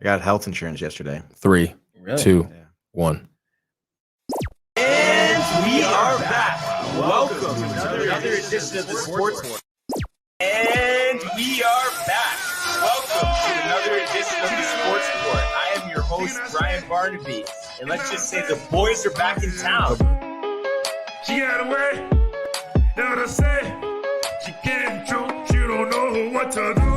I got health insurance yesterday. 3, Really? 2, 1. And we are back. Welcome to another edition of the Sports War. And we are back. Welcome to another edition of the Sports War. I am your host, Brian Barnaby. And let's just say the boys are back in town. She got away, know what I say? She can't joke, she don't know what to do.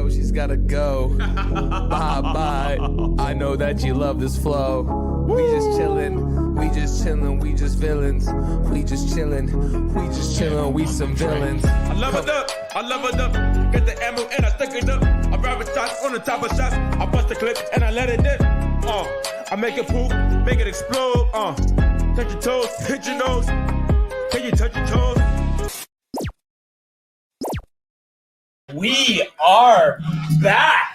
She's gotta go. Bye. I know that you love this flow. We just chillin', we just villains. We just chillin', we some villains. I love it up, get the ammo and I stick it up. I ride shots on the top of shots, I bust the clip and I let it dip. I make it poop, make it explode. Touch your toes, hit your nose. Can you touch your toes? We are back.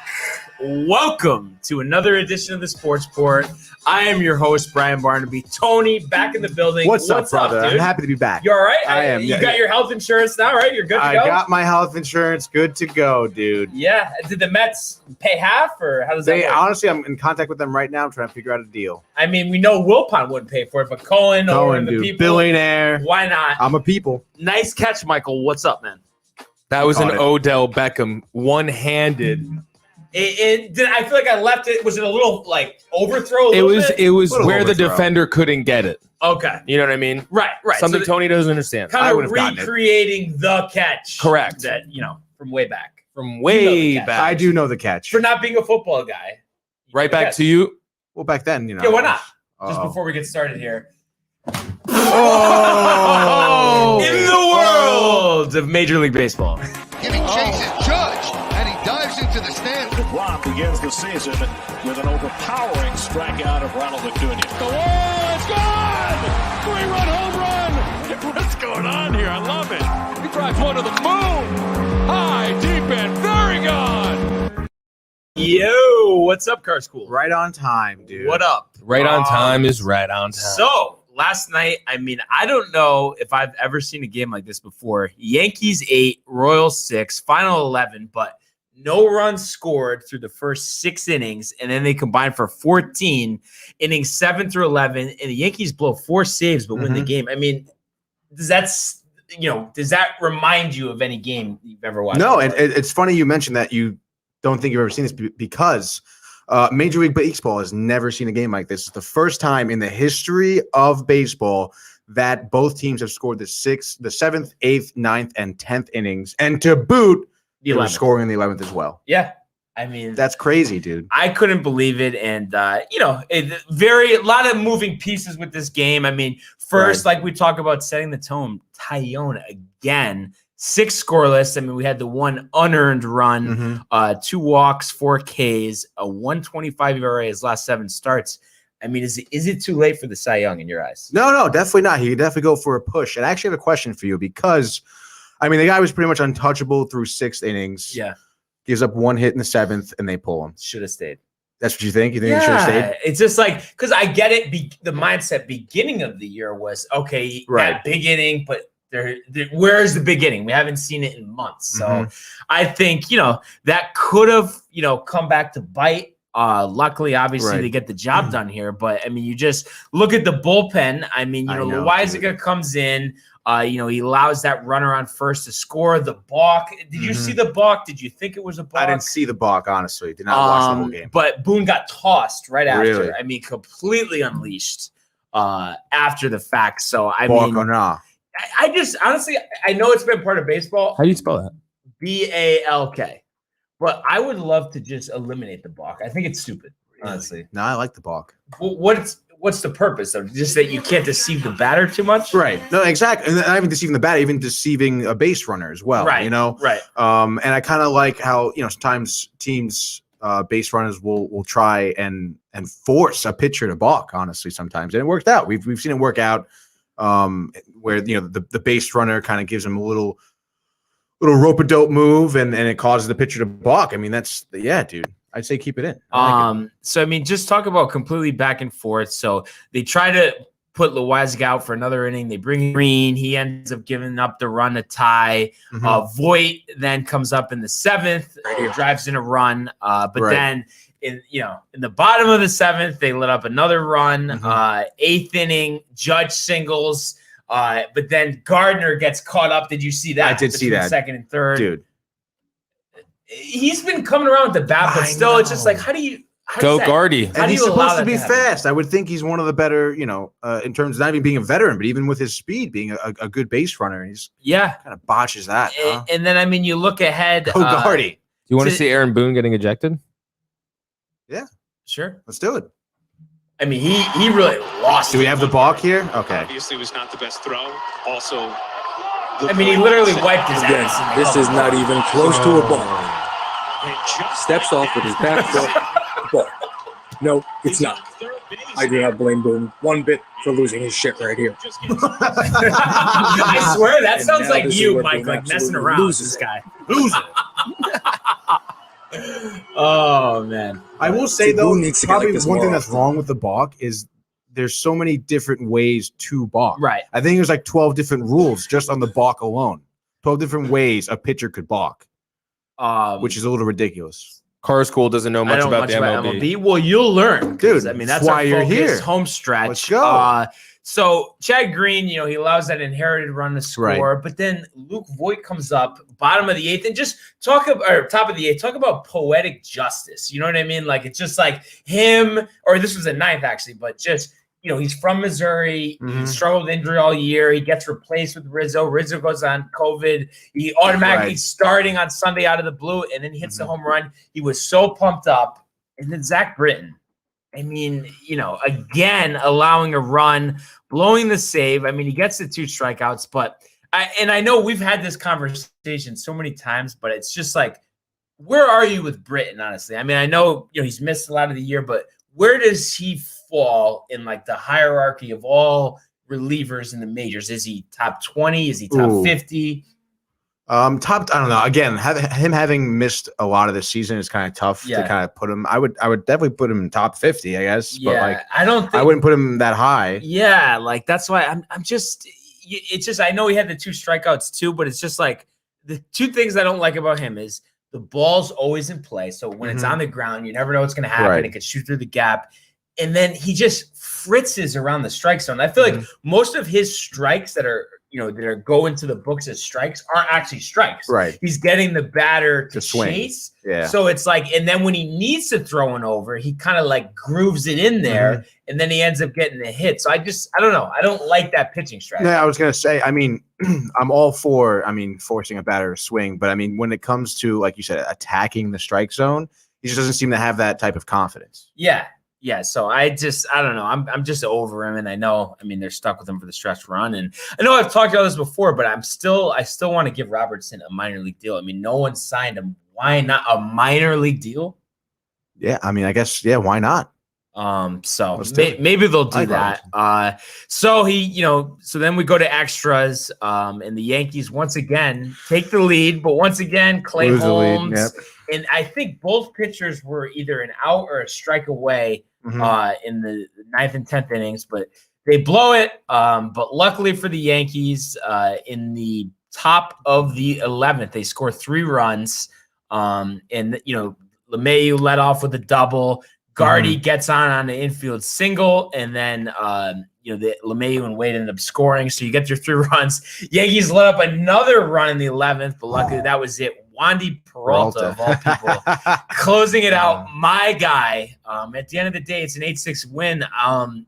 Welcome to another edition of the Sports Port. I am your host, Brian Barnaby. Tony, back in the building. What's up, brother? dude? I'm happy to be back. You all right? I am. You got your health insurance now, right? You're good to go? I got my health insurance. Good to go, dude. Yeah. Did the Mets pay half, or how does that work? Honestly, I'm in contact with them right now. I'm trying to figure out a deal. I mean, we know Wilpon wouldn't pay for it, but Cohen or the dude. people. Billionaire. Why not? I'm a people. Nice catch, Michael. What's up, man? That was an Caught it. Odell Beckham one-handed. I feel like I left it. Was it a little like overthrow? It was Little where the overthrow. defender couldn't get it. Okay. You know what I mean? Right. Something So Tony doesn't understand. kind I of would've gotten it. recreating the catch. Correct. That, from way back. From way catch. back. I do know the catch. For not being a football guy. Right back to you. Well, back then, Yeah, why not? Just Uh-oh. before we get started here. Oh! In the world of Major League Baseball. Giving chases Judge, and he dives into the stand. DeGrom begins the season with an overpowering strikeout of Ronald Acuna. The wall is gone! 3-run home run! What's going on here? I love it. He drives one to the moon. High, deep, and very gone. Yo, what's up, Car School? Right on time, dude. What up? Right on time is right on time. So, last night, I don't know if I've ever seen a game like this before. Yankees 8, Royals 6, final 11, but no runs scored through the first 6 innings, and then they combined for 14 innings, 7 through 11, and the Yankees blow 4 saves but win the game. Does that remind you of any game you've ever watched? No, and it's funny you mentioned that you don't think you've ever seen this because Major League Baseball has never seen a game like this. It's the first time in the history of baseball that both teams have scored the 7th, 8th, 9th, and 10th innings. And to boot, The they were 11th. scoring in the 11th as well. Yeah. That's crazy, dude. I couldn't believe it. And, a lot of moving pieces with this game. First, like we talk about setting the tone, Tyone again, 6 scoreless. We had the 1 unearned run, 2 walks, 4 Ks, a 1.25 ERA his last 7 starts. Is it too late for the Cy Young in your eyes? No, definitely not. He could definitely go for a push. And I actually have a question for you because, the guy was pretty much untouchable through 6 innings. Yeah. Gives up 1 hit in the 7th, and they pull him. Should have stayed. That's what you think? You think he should have stayed? It's just because I get it. The mindset beginning of the year was, okay, Right. that big inning, but where's the beginning? We haven't seen it in months. So I think, that could have, come back to bite. Luckily, obviously, Right. they get the job done here. But, you just look at the bullpen. Loizaga comes in. He allows that runner on first to score. The balk. Did you see the balk? Did you think it was a balk? I didn't see the balk, honestly. Did not watch the whole game. But Boone got tossed right after. Really? Completely unleashed after the fact. So, Balk or nah? I just honestly, I know it's been part of baseball. How do you spell that? BALK. But I would love to just eliminate the balk. I think it's stupid, honestly. No, I like the balk. What's the purpose of just that you can't deceive the batter too much? Right. No, exactly. And not even deceiving the batter, even deceiving a base runner as well. Right. Right. And I kind of like how, sometimes teams base runners will try and force a pitcher to balk, honestly, sometimes. And it worked out. We've seen it work out where, the base runner kind of gives him a little rope-a-dope move and it causes the pitcher to balk. Dude. I'd say keep it in. I like it. So I mean, just talk about completely back and forth. So they try to put Loizaga out for another inning. They bring in Green. He ends up giving up the run to tie. Voit then comes up in the 7th, drives in a run. But then in the bottom of the 7th, they let up another run. 8th inning, Judge singles. But then Gardner gets caught up. Did you see that? I did see that. Second and third. Dude. He's been coming around with the bat, but still, it's just like, how do you Go Guardy. And he's supposed to be fast. I would think he's one of the better, in terms of not even being a veteran, but even with his speed, being a good base runner. He's kind of botches that. And then, I mean, you look ahead. Go Guardy. Do you want to see Aaron Boone getting ejected? Yeah. Sure. Let's do it. I mean, he really lost. Do we have the balk here? Okay. Obviously, was not the best throw. Also, I mean, he literally wiped his ass. This is not even close to a ball. Steps off with his back foot. Ball. No, it's not. I do not blame Boone one bit for losing his shit right here. I swear, that sounds like you, Mike, like messing around with this guy. Losing. Oh, man. I will say, though, probably one thing that's wrong with the balk is there's so many different ways to balk. Right. I think there's like 12 different rules just on the balk alone. 12 different ways a pitcher could balk, which is a little ridiculous. Car School doesn't know much about the MLB. Well, you'll learn. Dude, I mean, that's why you're focus, here. Home stretch. Let's go. So Chad Green, he allows that inherited run to score, but then Luke Voit comes up, bottom of the 8th, and just top of the 8th, talk about poetic justice. You know what I mean? Like, it's just like him, or this was the 9th actually, but just, he's from Missouri. He struggled with injury all year. He gets replaced with Rizzo. Rizzo goes on COVID. He automatically starting on Sunday out of the blue, and then he hits the home run. He was so pumped up. And then Zach Britton, I mean, again, allowing a run, blowing the save. I mean, he gets the 2 strikeouts, but I know we've had this conversation so many times, but it's just like, where are you with Britton, honestly? I mean, I know, he's missed a lot of the year, but where does he fall in like the hierarchy of all relievers in the majors? Is he top 20? Is he top 50? I don't know. Again, him having missed a lot of the season is kind of tough to kind of put him. I would definitely put him in top 50, I guess. Yeah, but I wouldn't put him that high. Yeah, like that's why I'm just. It's just I know he had the 2 strikeouts too, but it's just like the 2 things I don't like about him is the ball's always in play. So when it's on the ground, you never know what's going to happen. Right. It could shoot through the gap. And then he just fritzes around the strike zone. I feel like most of his strikes that are go into the books as strikes aren't actually strikes. Right. He's getting the batter to swing. Chase. Yeah. So it's like, and then when he needs to throw an over, he kind of like grooves it in there, and then he ends up getting the hit. So I don't know. I don't like that pitching strategy. Yeah, I was gonna say. I mean, I'm all for. Forcing a batter to swing, but when it comes to, like you said, attacking the strike zone, he just doesn't seem to have that type of confidence. Yeah. Yeah, so I don't know. I'm just over him, and I know. They're stuck with him for the stretch run, and I know I've talked about this before, but I still want to give Robertson a minor league deal. No one signed him. Why not a minor league deal? Yeah, I guess why not? So maybe they'll do that. So so then we go to extras, and the Yankees once again take the lead, but once again Clay Holmes, and I think both pitchers were either an out or a strike away. In the 9th and 10th innings, but they blow it. But luckily for the Yankees, in the top of the 11th, they score 3 runs. And LeMahieu led off with a double. Gardy gets on the infield single, and then the LeMahieu and Wade ended up scoring. So you get your 3 runs. Yankees let up another run in the 11th, but luckily that was it. Wandy Peralta, of all people, closing it out. My guy. At the end of the day, it's an 8-6 win. I'm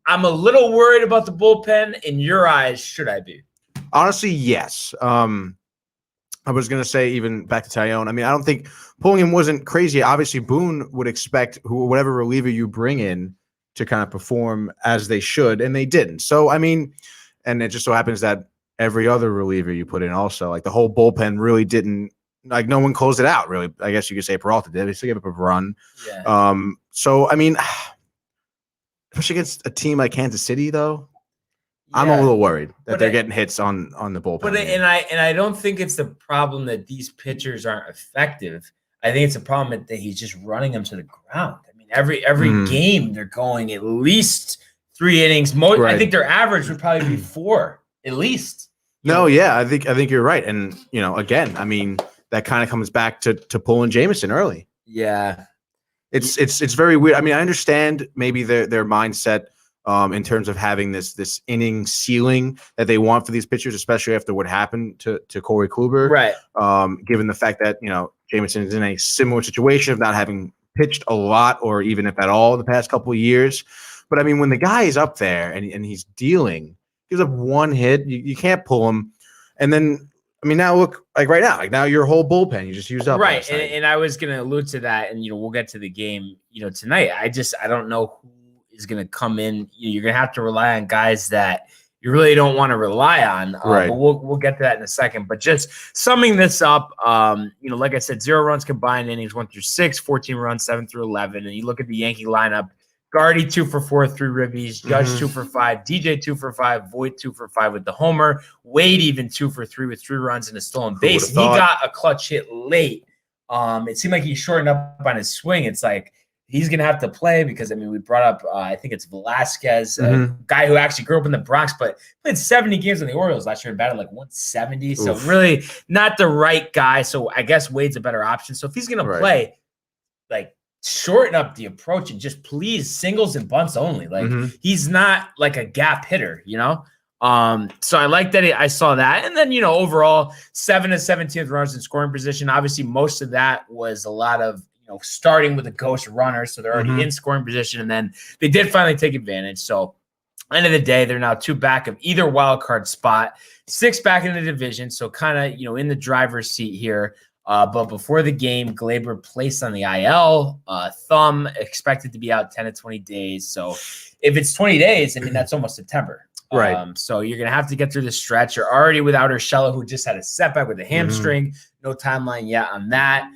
a little worried about the bullpen. In your eyes, should I be? Honestly, yes. I was going to say, even back to Tyone, I don't think pulling him wasn't crazy. Obviously, Boone would expect whatever reliever you bring in to kind of perform as they should, and they didn't. So, and it just so happens that every other reliever you put in also, like the whole bullpen really didn't, like no one closed it out, really. I guess you could say Peralta did. They still gave up a run. Yeah. So, especially against a team like Kansas City, though, I'm a little worried that they're getting hits on the bullpen. But and I don't think it's the problem that these pitchers aren't effective. I think it's a problem that he's just running them to the ground. I mean, every game they're going at least 3 innings. I think their average would probably be 4 at least. I think you're right. And again, I mean, that kind of comes back to pulling Jameson early. Yeah, it's very weird. I mean, I understand maybe their mindset in terms of having this inning ceiling that they want for these pitchers, especially after what happened to Corey Kluber. Right. Given the fact that Jameson is in a similar situation of not having pitched a lot or even if at all the past couple of years. But I mean, when the guy is up there and he's dealing, gives up 1 hit, you can't pull him. And then, I mean, now look, like right now, now your whole bullpen, you just used up. Right. And I was going to allude to that. And, we'll get to the game, tonight. I don't know who is going to come in. You're going to have to rely on guys that you really don't want to rely on. Right. But we'll get to that in a second. But just summing this up, like I said, 0 runs combined innings 1 through 6, 14 runs 7 through 11. And you look at the Yankee lineup: Gardy 2 for 4, 3 ribbies; Judge 2 for 5; DJ 2 for 5; Voit 2 for 5 with the homer; Wade even 2 for 3 with 3 runs and a stolen base. And he got a clutch hit late. It seemed like he shortened up on his swing. It's like he's going to have to play because, I mean, we brought up, I think it's Velasquez, a guy who actually grew up in the Bronx, but played 70 games on the Orioles last year and batted like 170. So really not the right guy. So I guess Wade's a better option. So if he's going to play, like, shorten up the approach and just please singles and bunts only. Like he's not like a gap hitter, So I like that I saw that. And then, overall 7 to 17th runners in scoring position. Obviously, most of that was a lot of, starting with a ghost runner. So they're already in scoring position. And then they did finally take advantage. So end of the day, they're now 2 back of either wild card spot, 6 back in the division. So kind of, in the driver's seat here. But before the game, Gleyber placed on the IL, thumb, expected to be out 10 to 20 days. So if it's 20 days, I mean, that's almost September. Right. So you're going to have to get through the stretch. You're already without Urshela, who just had a setback with a hamstring. No timeline yet on that.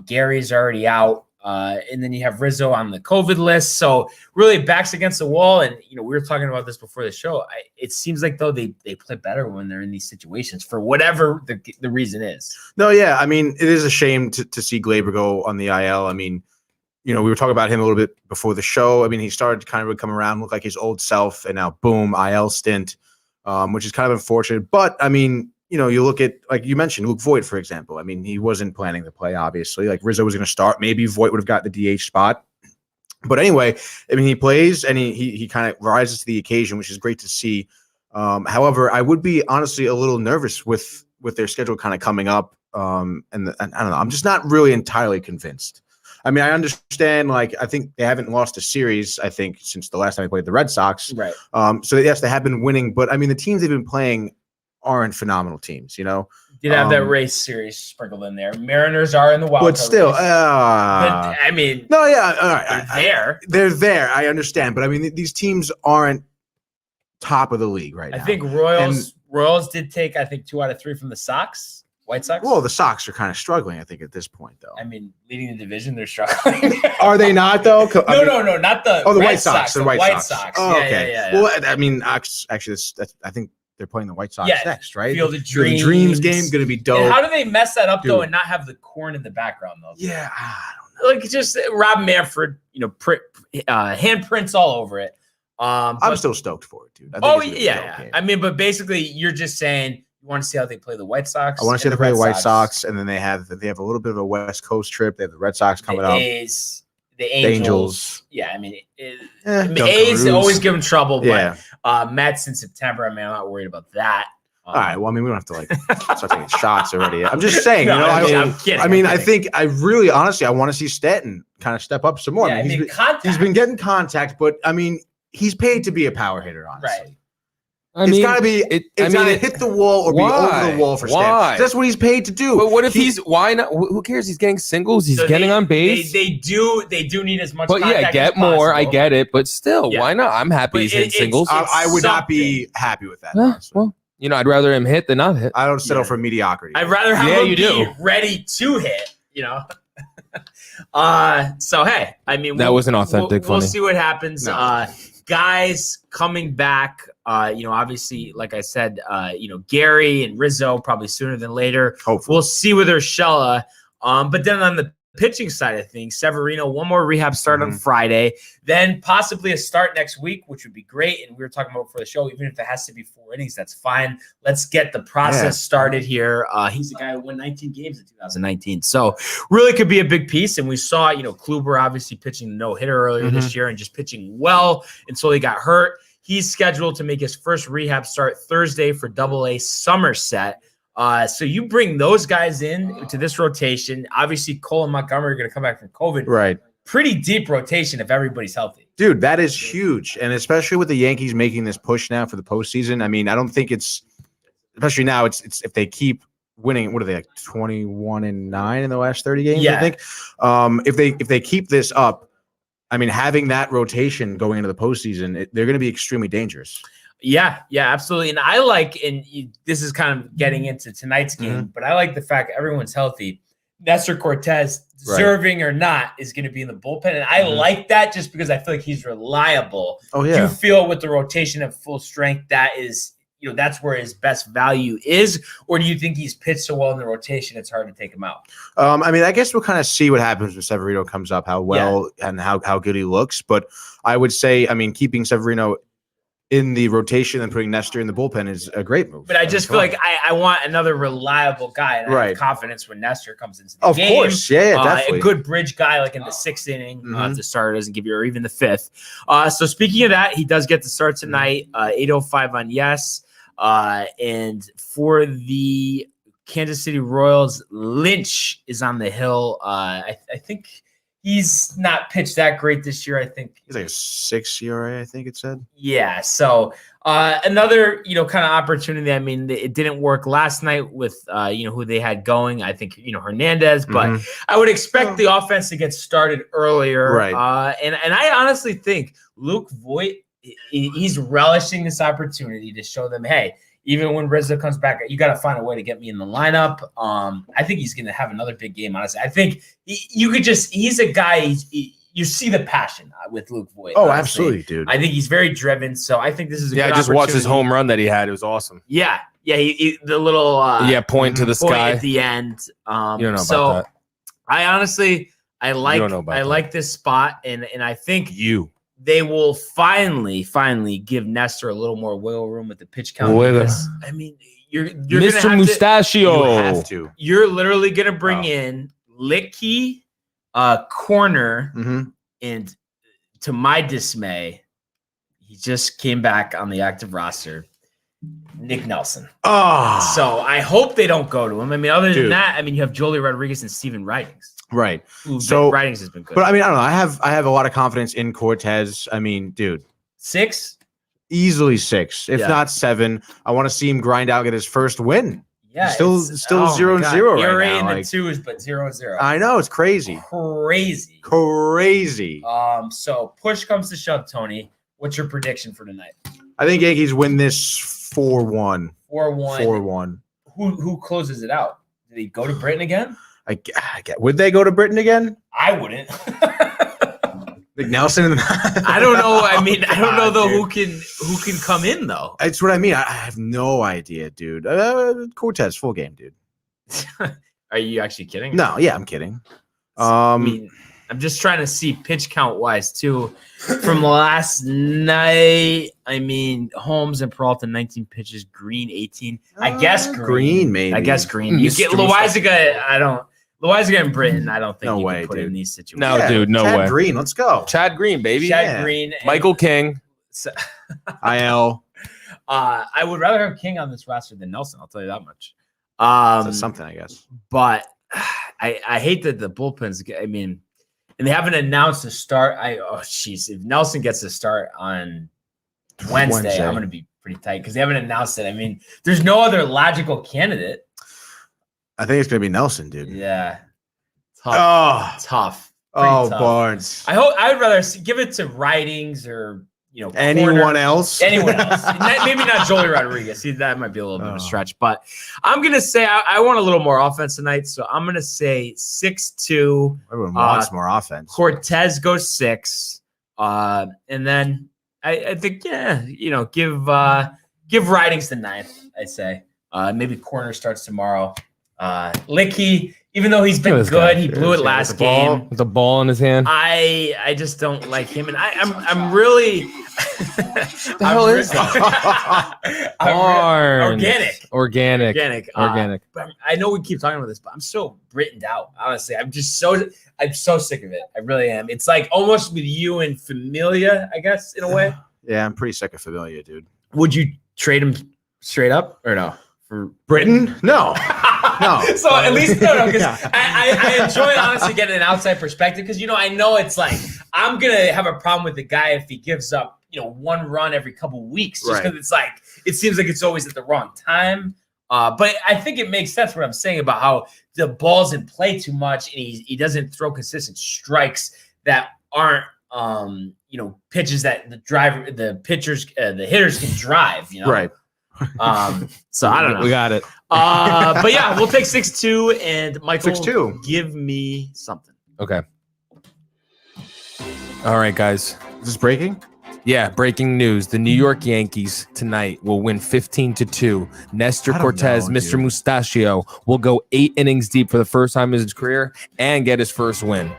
Gary's already out. And then you have Rizzo on the COVID list. So really backs against the wall. And, we were talking about this before the show. It seems like, though, they play better when they're in these situations for whatever the reason is. No, yeah. I mean, it is a shame to see Gleyber go on the IL. I mean, we were talking about him a little bit before the show. I mean, he started to kind of come around, look like his old self, and now boom, IL stint, which is kind of unfortunate. But, I mean, you look at, like you mentioned, Luke Voit, for example. I mean, he wasn't planning to play, obviously. Like, Rizzo was going to start. Maybe Voit would have got the DH spot. But anyway, I mean, he plays, and he kind of rises to the occasion, which is great to see. However, I would be, honestly, a little nervous with their schedule kind of coming up. And I don't know. I'm just not really entirely convinced. I mean, I understand, like, I think they haven't lost a series, I think, since the last time they played the Red Sox. Right. So, yes, they have been winning. But, I mean, the teams they've been playing aren't phenomenal teams, Did have that race series sprinkled in there. Mariners are in the wild card. But still, but, I mean, no, yeah, all right, they're there. I understand, but I mean, these teams aren't top of the league right now. I think Royals did take, 2 out of 3 from the Sox, White Sox. Well, the Sox are kind of struggling, I think, at this point, though. I mean, leading the division, they're struggling. Are they not, though? No, not the. Oh, the Red White Sox. The White Sox. Oh, okay. Yeah. Well, I mean, actually, I think they're playing the White Sox next, right? Field of Dreams. The Dreams game going to be dope. And how do they mess that up, though, and not have the corn in the background, though? Yeah, I don't know. Like, just Rob Manfred, handprints all over it. I'm still stoked for it, dude. Yeah. I mean, but basically, you're just saying you want to see how they play the White Sox. I want to see how they play the White Sox, and then they have a little bit of a West Coast trip. They have the Red Sox coming up. The Angels. Yeah, I mean, A's always give them trouble, but Mets in September, I mean, I'm not worried about that. All right. Well, I mean, we don't have to start taking shots already. I'm just saying, I'm kidding. I mean, I think I really, honestly, I want to see Stanton kind of step up some more. Yeah, I mean, he's been getting contact, but I mean, he's paid to be a power hitter, honestly. Right. It's got to be. It's got to hit the wall or be over the wall for Stanton. That's what he's paid to do. But what if why not? Who cares? He's getting singles. He's getting on base. They do need as much. But contact get as more. possible. I get it. But still, why not? I'm happy he's hitting singles. I would not be happy with that. Well, I'd rather him hit than not hit. I don't settle for mediocrity. I'd rather have him be ready to hit. So hey, I mean, that wasn't authentic. We'll see what happens. No. Guys coming back, obviously, like I said, Gary and Rizzo probably sooner than later. Hopefully. We'll see with Urshela. But then on the pitching side of things, Severino, one more rehab start on Friday, then possibly a start next week, which would be great. And we were talking about for the show, even if it has to be 4 innings, that's fine. Let's get the process started here. He's the guy who won 19 games in 2019. So really could be a big piece. And we saw, Kluber obviously pitching no-hitter earlier this year and just pitching well until he got hurt. He's scheduled to make his first rehab start Thursday for Double-A Somerset. So you bring those guys in to this rotation. Obviously, Cole and Montgomery are going to come back from COVID. Right. Pretty deep rotation if everybody's healthy. Dude, that is huge. And especially with the Yankees making this push now for the postseason. I mean, I don't think especially now, it's if they keep winning, what are they, like 21-9 in the last 30 games, I think? If they keep this up, I mean, having that rotation going into the postseason, they're going to be extremely dangerous. Yeah, absolutely. And I like, this is kind of getting into tonight's game, but I like the fact that everyone's healthy. Nestor Cortez, deserving or not, is going to be in the bullpen. And I like that just because I feel like he's reliable. Oh, yeah. Do you feel with the rotation at full strength that is, that's where his best value is? Or do you think he's pitched so well in the rotation it's hard to take him out? I mean, I guess we'll kind of see what happens when Severino comes up, how well and how good he looks. But I would say, I mean, keeping Severino in the rotation and putting Nestor in the bullpen is a great move. But I just feel like I want another reliable guy. And I have confidence when Nestor comes into the game. Of course, yeah, definitely. A good bridge guy like in the 6th inning if the starter doesn't give you, or even the 5th. So speaking of that, he does get the start tonight, 8:05 on Yes. And for the Kansas City Royals, Lynch is on the hill. I think he's not pitched that great this year. I think he's like a 6 ERA, I think it said. Yeah. So another, kind of opportunity. I mean, it didn't work last night with, who they had going. I think, Hernandez, but I would expect the offense to get started earlier. Right. And I honestly think Luke Voit, he's relishing this opportunity to show them, hey, even when Rizzo comes back, you got to find a way to get me in the lineup. I think he's going to have another big game, honestly. I think he's a guy, you see the passion with Luke Voit. Oh, honestly. Absolutely, dude. I think he's very driven. So I think this is a good I just watched his home run that he had. It was awesome. Yeah. Yeah. The little point to the sky at the end. You don't know about that. I honestly, I like this spot. And I think they will finally give Nestor a little more wiggle room with the pitch count. I mean, you're Mr. Mustachio. You have to. You're literally going to bring in Licky, corner, and to my dismay, he just came back on the active roster, Nick Nelson. Oh. So I hope they don't go to him. I mean, other than that, I mean, you have Jolie Rodriguez and Steven Ridings. Right. So Ridings has been good. But I mean, I don't know. I have a lot of confidence in Cortez. I mean, dude. 6? Easily 6, if not 7. I want to see him grind out, get his first win. Yeah. Still 0-0 right now. In the 2s, but 0-0. I know, it's crazy. Crazy. So push comes to shove, Tony. What's your prediction for tonight? I think Yankees win this 4-1. 4-1. Who closes it out? Did he go to Britain again? I get. Would they go to Britain again? I wouldn't. Big Nelson. I don't know. I mean, I don't know though who can come in though. That's what I mean. I have no idea, dude. Cortez full game, dude. Are you actually kidding? No, yeah, I'm kidding. I mean, I'm just trying to see pitch count wise too. From last night, I mean, Holmes and Peralta 19 pitches, Green 18. I guess Green maybe. I guess Green. You get Loizaga. Loizaga and Britton, I don't think you can put in these situations. No, dude, no Chad way. Green, let's go. Chad Green, baby. Green. Michael King. IL. I would rather have King on this roster than Nelson. I'll tell you that much. That's something, I guess. But I hate that the bullpens. I mean, and they haven't announced a start. If Nelson gets a start on Wednesday, I'm going to be pretty tight because they haven't announced it. I mean, there's no other logical candidate. I think it's going to be Nelson, dude. Yeah. Tough. Oh, tough. Barnes. I would rather give it to Ridings or anyone else. Anyone else. Maybe not Jolie Rodriguez. See, that might be a little bit of a stretch. But I'm gonna say I want a little more offense tonight. So I'm gonna say 6-2. Everyone wants more offense. Cortez goes 6. And then I think give Ridings the 9th, I'd say. Maybe corner starts tomorrow. Licky, even though he's been this good, guy. he blew it last game. With the ball in his hand. I just don't like him, and I'm really. The hell is that? Organic. But I know we keep talking about this, but I'm so Brittoned out. Honestly, I'm so sick of it. I really am. It's like almost with you and Familia, I guess, in a way. Yeah, I'm pretty sick of Familia, dude. Would you trade him straight up or no? For Britton? No. No. So at least because I enjoy honestly getting an outside perspective because I know it's like I'm gonna have a problem with the guy if he gives up one run every couple weeks just because it's like it seems like it's always at the wrong time. But I think it makes sense what I'm saying about how the ball's in play too much and he doesn't throw consistent strikes that aren't pitches that the hitters can drive. Right. So I don't know. We got it. But yeah, we'll take 6-2 and Michael 6-2. Give me something. Okay. All right, guys. Is this breaking? Yeah, breaking news. The New York Yankees tonight will win 15-2. Nestor Cortez, Mr. Mustachio, will go 8 innings deep for the first time in his career and get his first win.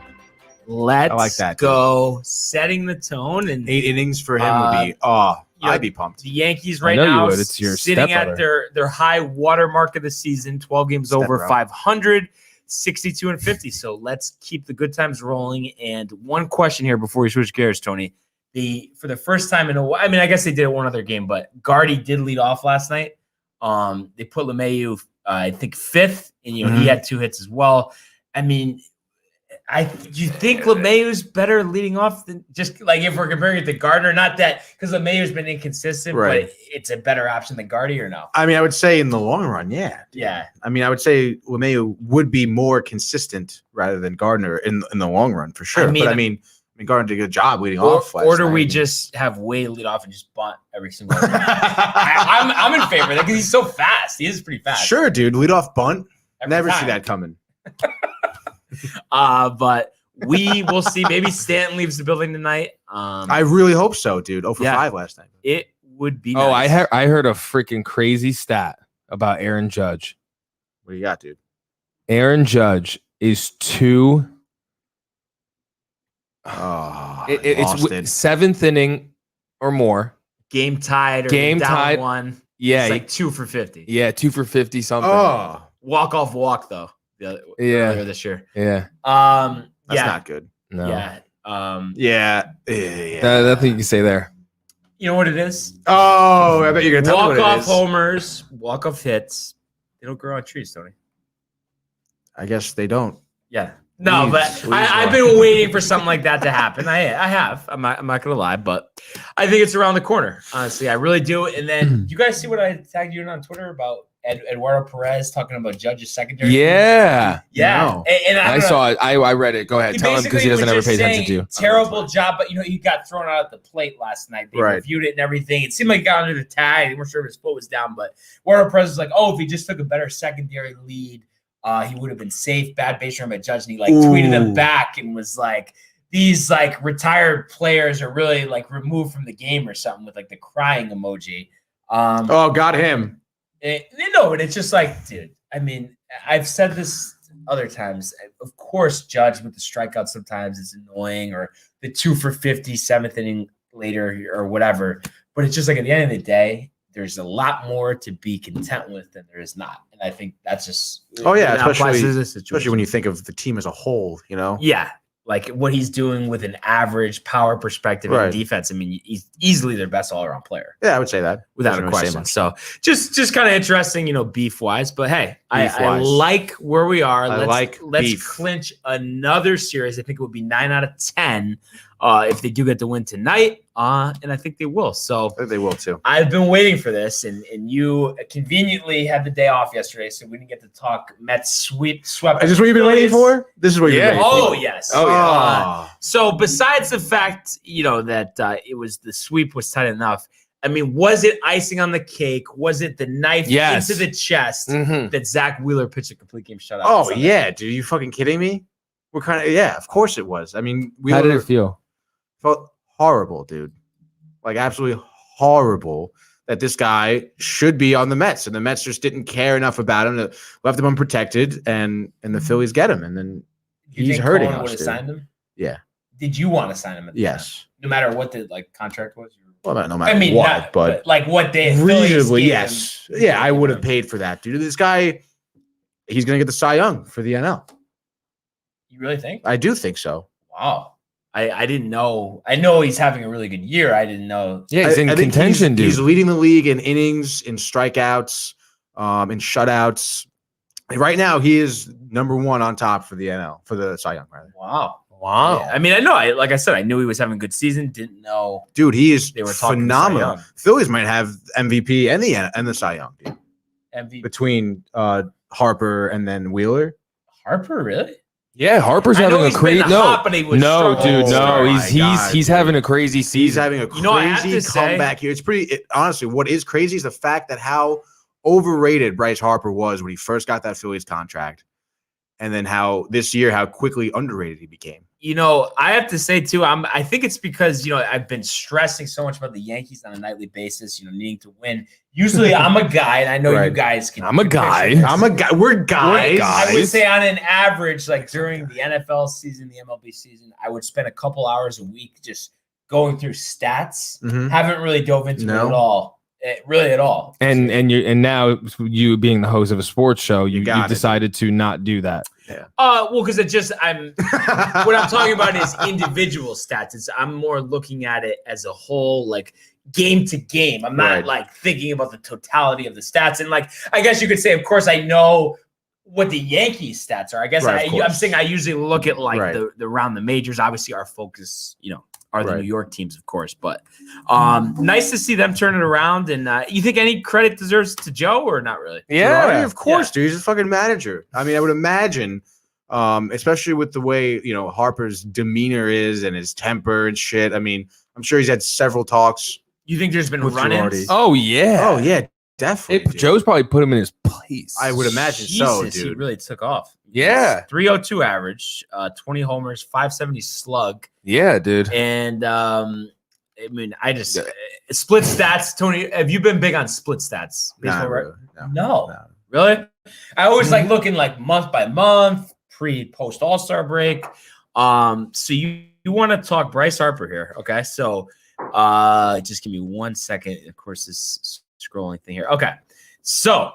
Let's like that, go. Setting the tone. And 8 innings for him would be, I'd be pumped. The Yankees I right know you now would. It's your sitting at stepbrother. their high water mark of the season, 12 games over Stepbro. 500, 62-50. So let's keep the good times rolling. And one question here before we switch gears, Tony. For the first time in a while, I mean, I guess they did it one other game, but Gardy did lead off last night. They put LeMahieu, I think, 5th, and he had 2 hits as well. I mean, do you think LeMahieu's better leading off than just like if we're comparing it to Gardner? Not that because LeMahieu's been inconsistent, but it's a better option than Gardy or no? I mean, I would say in the long run, yeah. Yeah. I mean, I would say LeMahieu would be more consistent rather than Gardner in the long run for sure. But I mean, Gardner did a good job leading off. Or do we just have Wade lead off and just bunt every single time? I'm in favor of that because he's so fast. He is pretty fast. Sure, dude. Lead off bunt. Never time. see that coming. But we will see. Maybe Stanton leaves the building tonight. I really hope so, dude. 0 for 5 last night. It would be. Oh, nice. I heard a freaking crazy stat about Aaron Judge. What do you got, dude? Aaron Judge is 2. It's 7th inning or more. Game tied or Game down tied. 1. Yeah, it's like 2 for 50. Yeah, 2 for 50 something. Oh, walk though. Earlier this year. Yeah. That's not good. No. Yeah. Nothing you can say there. You know what it is? Oh, I bet you're gonna tell me what it walk-off is. homers, walk-off hits. They don't grow on trees, Tony. I guess they don't. Yeah. No, but I've been waiting for something like that to happen. I have. I'm not gonna lie, but I think it's around the corner. Honestly, I really do. And then you guys see what I tagged you in on Twitter about Eduardo Perez talking about Judge's secondary? Yeah. No. And I saw it. I read it. Go ahead. Tell him because he doesn't ever pay attention to you. Terrible job, but he got thrown out at the plate last night. They reviewed it and everything. It seemed like he got under the tag. They weren't sure if his foot was down, but Eduardo Perez was like, if he just took a better secondary lead, he would have been safe. Bad base run by Judge, and he tweeted him back and was like, "These retired players are really removed from the game or something," with the crying emoji. Got him. And it's just dude. I mean, I've said this other times. Of course, Judge with the strikeout sometimes it's annoying, or the 2 for 50 7th inning later or whatever. But it's just at the end of the day, there's a lot more to be content with than there is not. And I think that's just especially when you think of the team as a whole, Yeah. What he's doing with an average power perspective and defense. I mean, he's easily their best all-around player. Yeah, I would say that. Without a question. So just kind of interesting, beef-wise. But hey, I like where we are. Let's clinch another series. I think it would be 9 out of 10 if they do get the win tonight. And I think they will. So I think they will too. I've been waiting for this, and you conveniently had the day off yesterday, so we didn't get to talk Mets swept. Is this what you've been waiting for? This is what you've been waiting for. Oh, yes. Oh, yeah. So besides the fact, that it was the sweep was tight enough, I mean, was it icing on the cake? Was it the knife into the chest that Zach Wheeler pitched a complete game shutout? Oh, yeah, dude. You fucking kidding me? We're of course it was. I mean, how did it feel? Felt horrible, dude. Absolutely horrible. that this guy should be on the Mets, and the Mets just didn't care enough about him, left him unprotected, and the Phillies get him, and then he's hurting us. Would have signed him? Yeah. Did you want to sign him? Yes. No matter what the contract was. Well, no matter what, but like what they reasonably, yes, yeah, I would have paid for that, dude. This guy, he's gonna get the Cy Young for the NL. You really think? I do think so. Wow. I didn't know. I know he's having a really good year. I didn't know. Yeah, he's in contention, dude. He's leading the league in innings, in strikeouts, in shutouts. Right now, he is number 1 on top for the NL, for the Cy Young, rather. Wow. Wow. Yeah, I mean, I know. Like I said, I knew he was having a good season. Didn't know. Dude, he is They were talking phenomenal. Cy Young. Phillies might have MVP and the Cy Young, dude. MVP. Between Harper and then Wheeler. Harper, really? Yeah, Harper's I know having a he's been crazy hot, but he was no, struggling. dude, no. Oh my God, He's having a crazy season. He's having a crazy I have to say- comeback here. It's pretty honestly. What is crazy is the fact that how overrated Bryce Harper was when he first got that Phillies contract, and then how this year how quickly underrated he became. I have to say too, I think it's because, I've been stressing so much about the Yankees on a nightly basis, needing to win. Usually I'm a guy, and I know you guys can. I'm a guy. I'm a guy. We're guys. I would say on an average, like during the NFL season, the MLB season, I would spend a couple hours a week just going through stats. Mhm. Haven't really dove into it at all. Really at all. And now you being the host of a sports show, you decided to not do that. Yeah. Well, because what I'm talking about is individual stats. I'm more looking at it as a whole, like game to game. I'm not like thinking about the totality of the stats. And I guess you could say, of course, I know what the Yankees stats are. I guess I'm saying I usually look at the around the majors. Obviously, our focus, are the New York teams, of course. But nice to see them turn it around. And you think any credit deserves to Joe or not really? Yeah, of course, dude. He's a fucking manager. I mean, I would imagine, especially with the way, Harper's demeanor is and his temper and shit. I mean, I'm sure he's had several talks. You think there's been run-ins? Oh, yeah. Oh, yeah, definitely. Joe's probably put him in his place. I would imagine so, dude. He really took off. Yeah. 302 average, 20 homers, 570 slug. Yeah, dude. And I just split stats. Tony, have you been big on split stats? Really, no. Really? I always like looking month by month, post All-Star break. So you want to talk Bryce Harper here, okay? So just give me 1 second. Of course, this scrolling thing here. Okay. So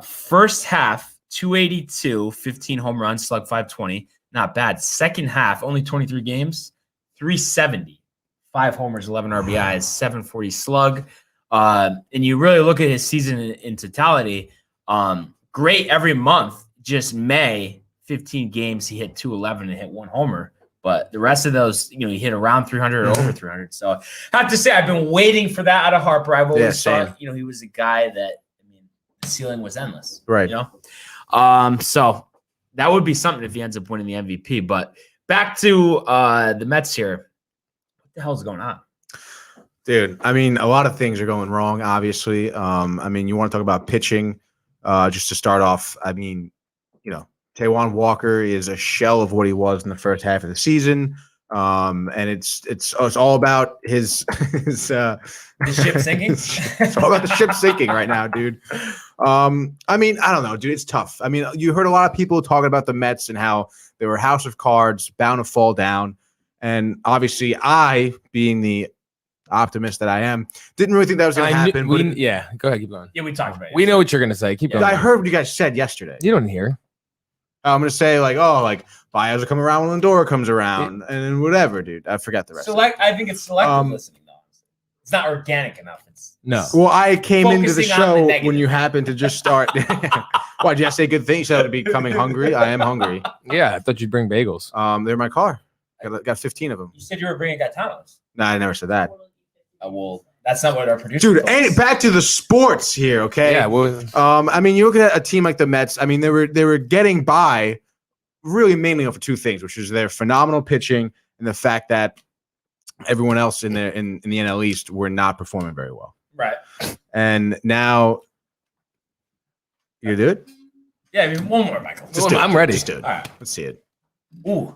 first half, 282, 15 home runs, slug 520. Not bad. Second half, only 23 games, 370, 5 homers, 11 RBIs, 740 slug. And you really look at his season in totality, great every month. Just May, 15 games, he hit 211 and hit 1 homer. But the rest of those, he hit around 300 or over 300. So I have to say, I've been waiting for that out of Harper. I've always thought, he was a guy that, the ceiling was endless. Right. So that would be something if he ends up winning the MVP. But back to the Mets here. What the hell is going on? Dude, I mean, a lot of things are going wrong, obviously. You want to talk about pitching, just to start off. I mean, Taijuan Walker is a shell of what he was in the first half of the season. And it's all about his ship sinking. It's all about the ship sinking right now, dude. I mean, I don't know, dude. It's tough. I mean, you heard a lot of people talking about the Mets and how they were a house of cards, bound to fall down. And obviously, I, being the optimist that I am, didn't really think that was going to happen. Go ahead, keep going. Yeah, we talked about it. We know what you're going to say. Keep going. I heard what you guys said yesterday. You don't hear. I'm going to say Baez will come around when Lindor comes around and whatever, dude. I forgot the rest. I think it's selective listening, though. It's not organic enough. No. Well, I came into the Focusing on show the when you happened to just start. Why, did you say good things? You said I'd be becoming hungry. I am hungry. Yeah, I thought you'd bring bagels. They're in my car. Got 15 of them. You said you were bringing Gaetanos. No, I never said that. Well, that's not what our producer Dude, and back to the sports here, okay? Yeah, well, I mean, you look at a team like the Mets. I mean, they were getting by really mainly off of 2 things, which is their phenomenal pitching and the fact that everyone else in the NL East were not performing very well. Right. And now you do it? Yeah, I mean, one more, Michael. I'm ready. Just do it. All right. Let's see it. Ooh.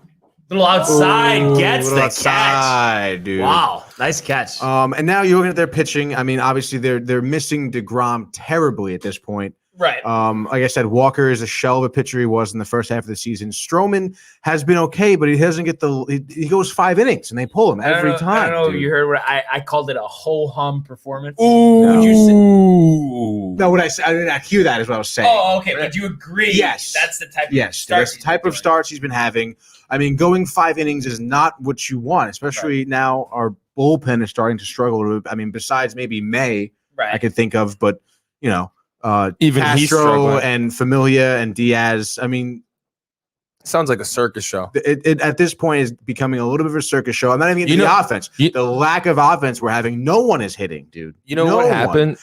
Little outside gets little the outside, catch. dude. Wow, nice catch. And now you're looking at their pitching. I mean, obviously they're missing DeGrom terribly at this point. Right. Like I said, Walker is a shell of a pitcher he was in the first half of the season. Stroman has been okay, but he doesn't get he goes 5 innings and they pull him every time. I don't know if dude. you heard what I called it a ho-hum performance. Ooh. Would you say, No, what I said, I did not hear that is what I was saying. oh, okay. Would you agree? Yes. That's the type of Yes, start that's the type of starts he's been having. I mean, going 5 innings is not what you want, especially now our bullpen is starting to struggle. I mean, besides maybe May, Right. I could think of, but you know, Even he's Castro struggling. and Familia and Diaz. I mean, Sounds like a circus show. it at this point is becoming a little bit of a circus show. I'm not even getting the offense. you- The lack of offense we're having. No one is hitting, dude. You know No what one. happened?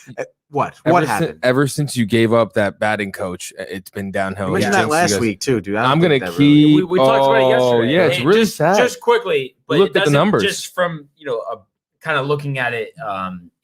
What? Ever What sin- happened? Ever since you gave up that batting coach, it's been downhill. You mentioned Yeah. that last week too, dude. I don't I'm think gonna that really- keep. We talked about it Oh, yesterday. yeah, it's Hey, really just, sad. Just quickly, but Look it at the doesn't- numbers. Just from kind of looking at it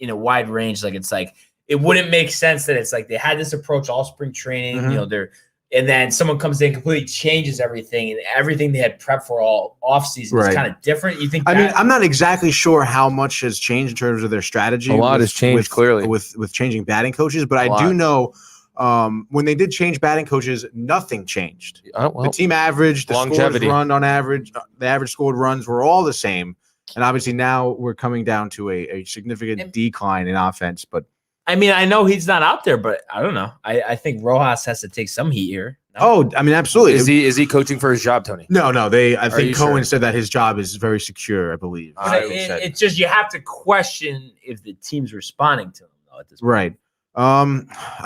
in a wide range, like it's like it wouldn't make sense that it's like they had this approach all spring training. Mhm. And then someone comes in and completely changes everything, and everything they had prepped for all offseason is Right. kind of different. You think? I mean, I'm not exactly sure how much has changed in terms of their strategy. A lot has changed, clearly. with changing batting coaches, but A I do lot. know when they did change batting coaches, nothing changed. Oh, well, The team average, the longevity. scores run on average, the average scored runs were all the same, and obviously now we're coming down to a significant decline in offense. But I mean, I know he's not out there, but I don't know. I think Rojas has to take some heat here. No? oh, I mean, absolutely. is he coaching for his job, Tony? No. I you think Cohen sure? said that his job is very secure. I believe. But That's what he said. it's just you have to question if the team's responding to him though at this point. Right. I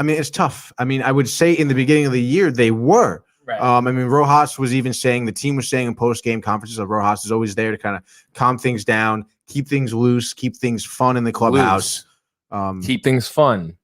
mean, it's tough. I mean, I would say in the beginning of the year they were. Right. I mean, Rojas was even saying the team was saying in post-game conferences that Rojas is always there to kind of calm things down, keep things loose, keep things fun in the clubhouse. Keep things fun.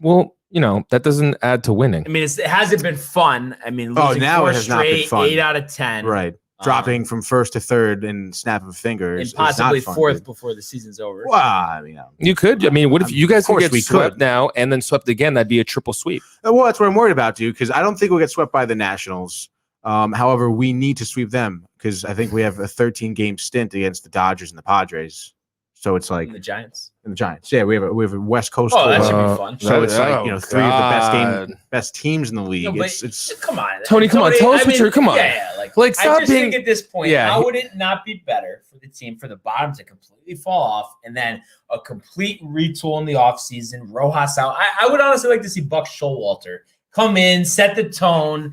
Well, that doesn't add to winning. I mean, it hasn't been fun. I mean, losing now four it has not been straight, fun. 8 out of 10. Right. Dropping from first to third in snap of a finger. And is not possibly fun, fourth dude. before the season's over. Well, I mean, You could. I mean, what if you guys Of course could we get swept could. now and then swept again? That'd be a triple sweep. well, that's what I'm worried about, dude, because I don't think we'll get swept by the Nationals. However, we need to sweep them because I think we have a 13-game stint against the Dodgers and the Padres. So it's like And the Giants. and the Giants. Yeah, we have a West Coast. Oh, that tour. should Uh, be fun. So it's like Oh, 3 of the God. best teams in the league. No, but it's come on, Tony, come on, tell us what you're- come on. Yeah, like I Stop just being. think at this point, yeah, how would it not be better for the team for the bottom to completely fall off and then a complete retool in the offseason, Rojas out? I would honestly like to see Buck Showalter come in, set the tone,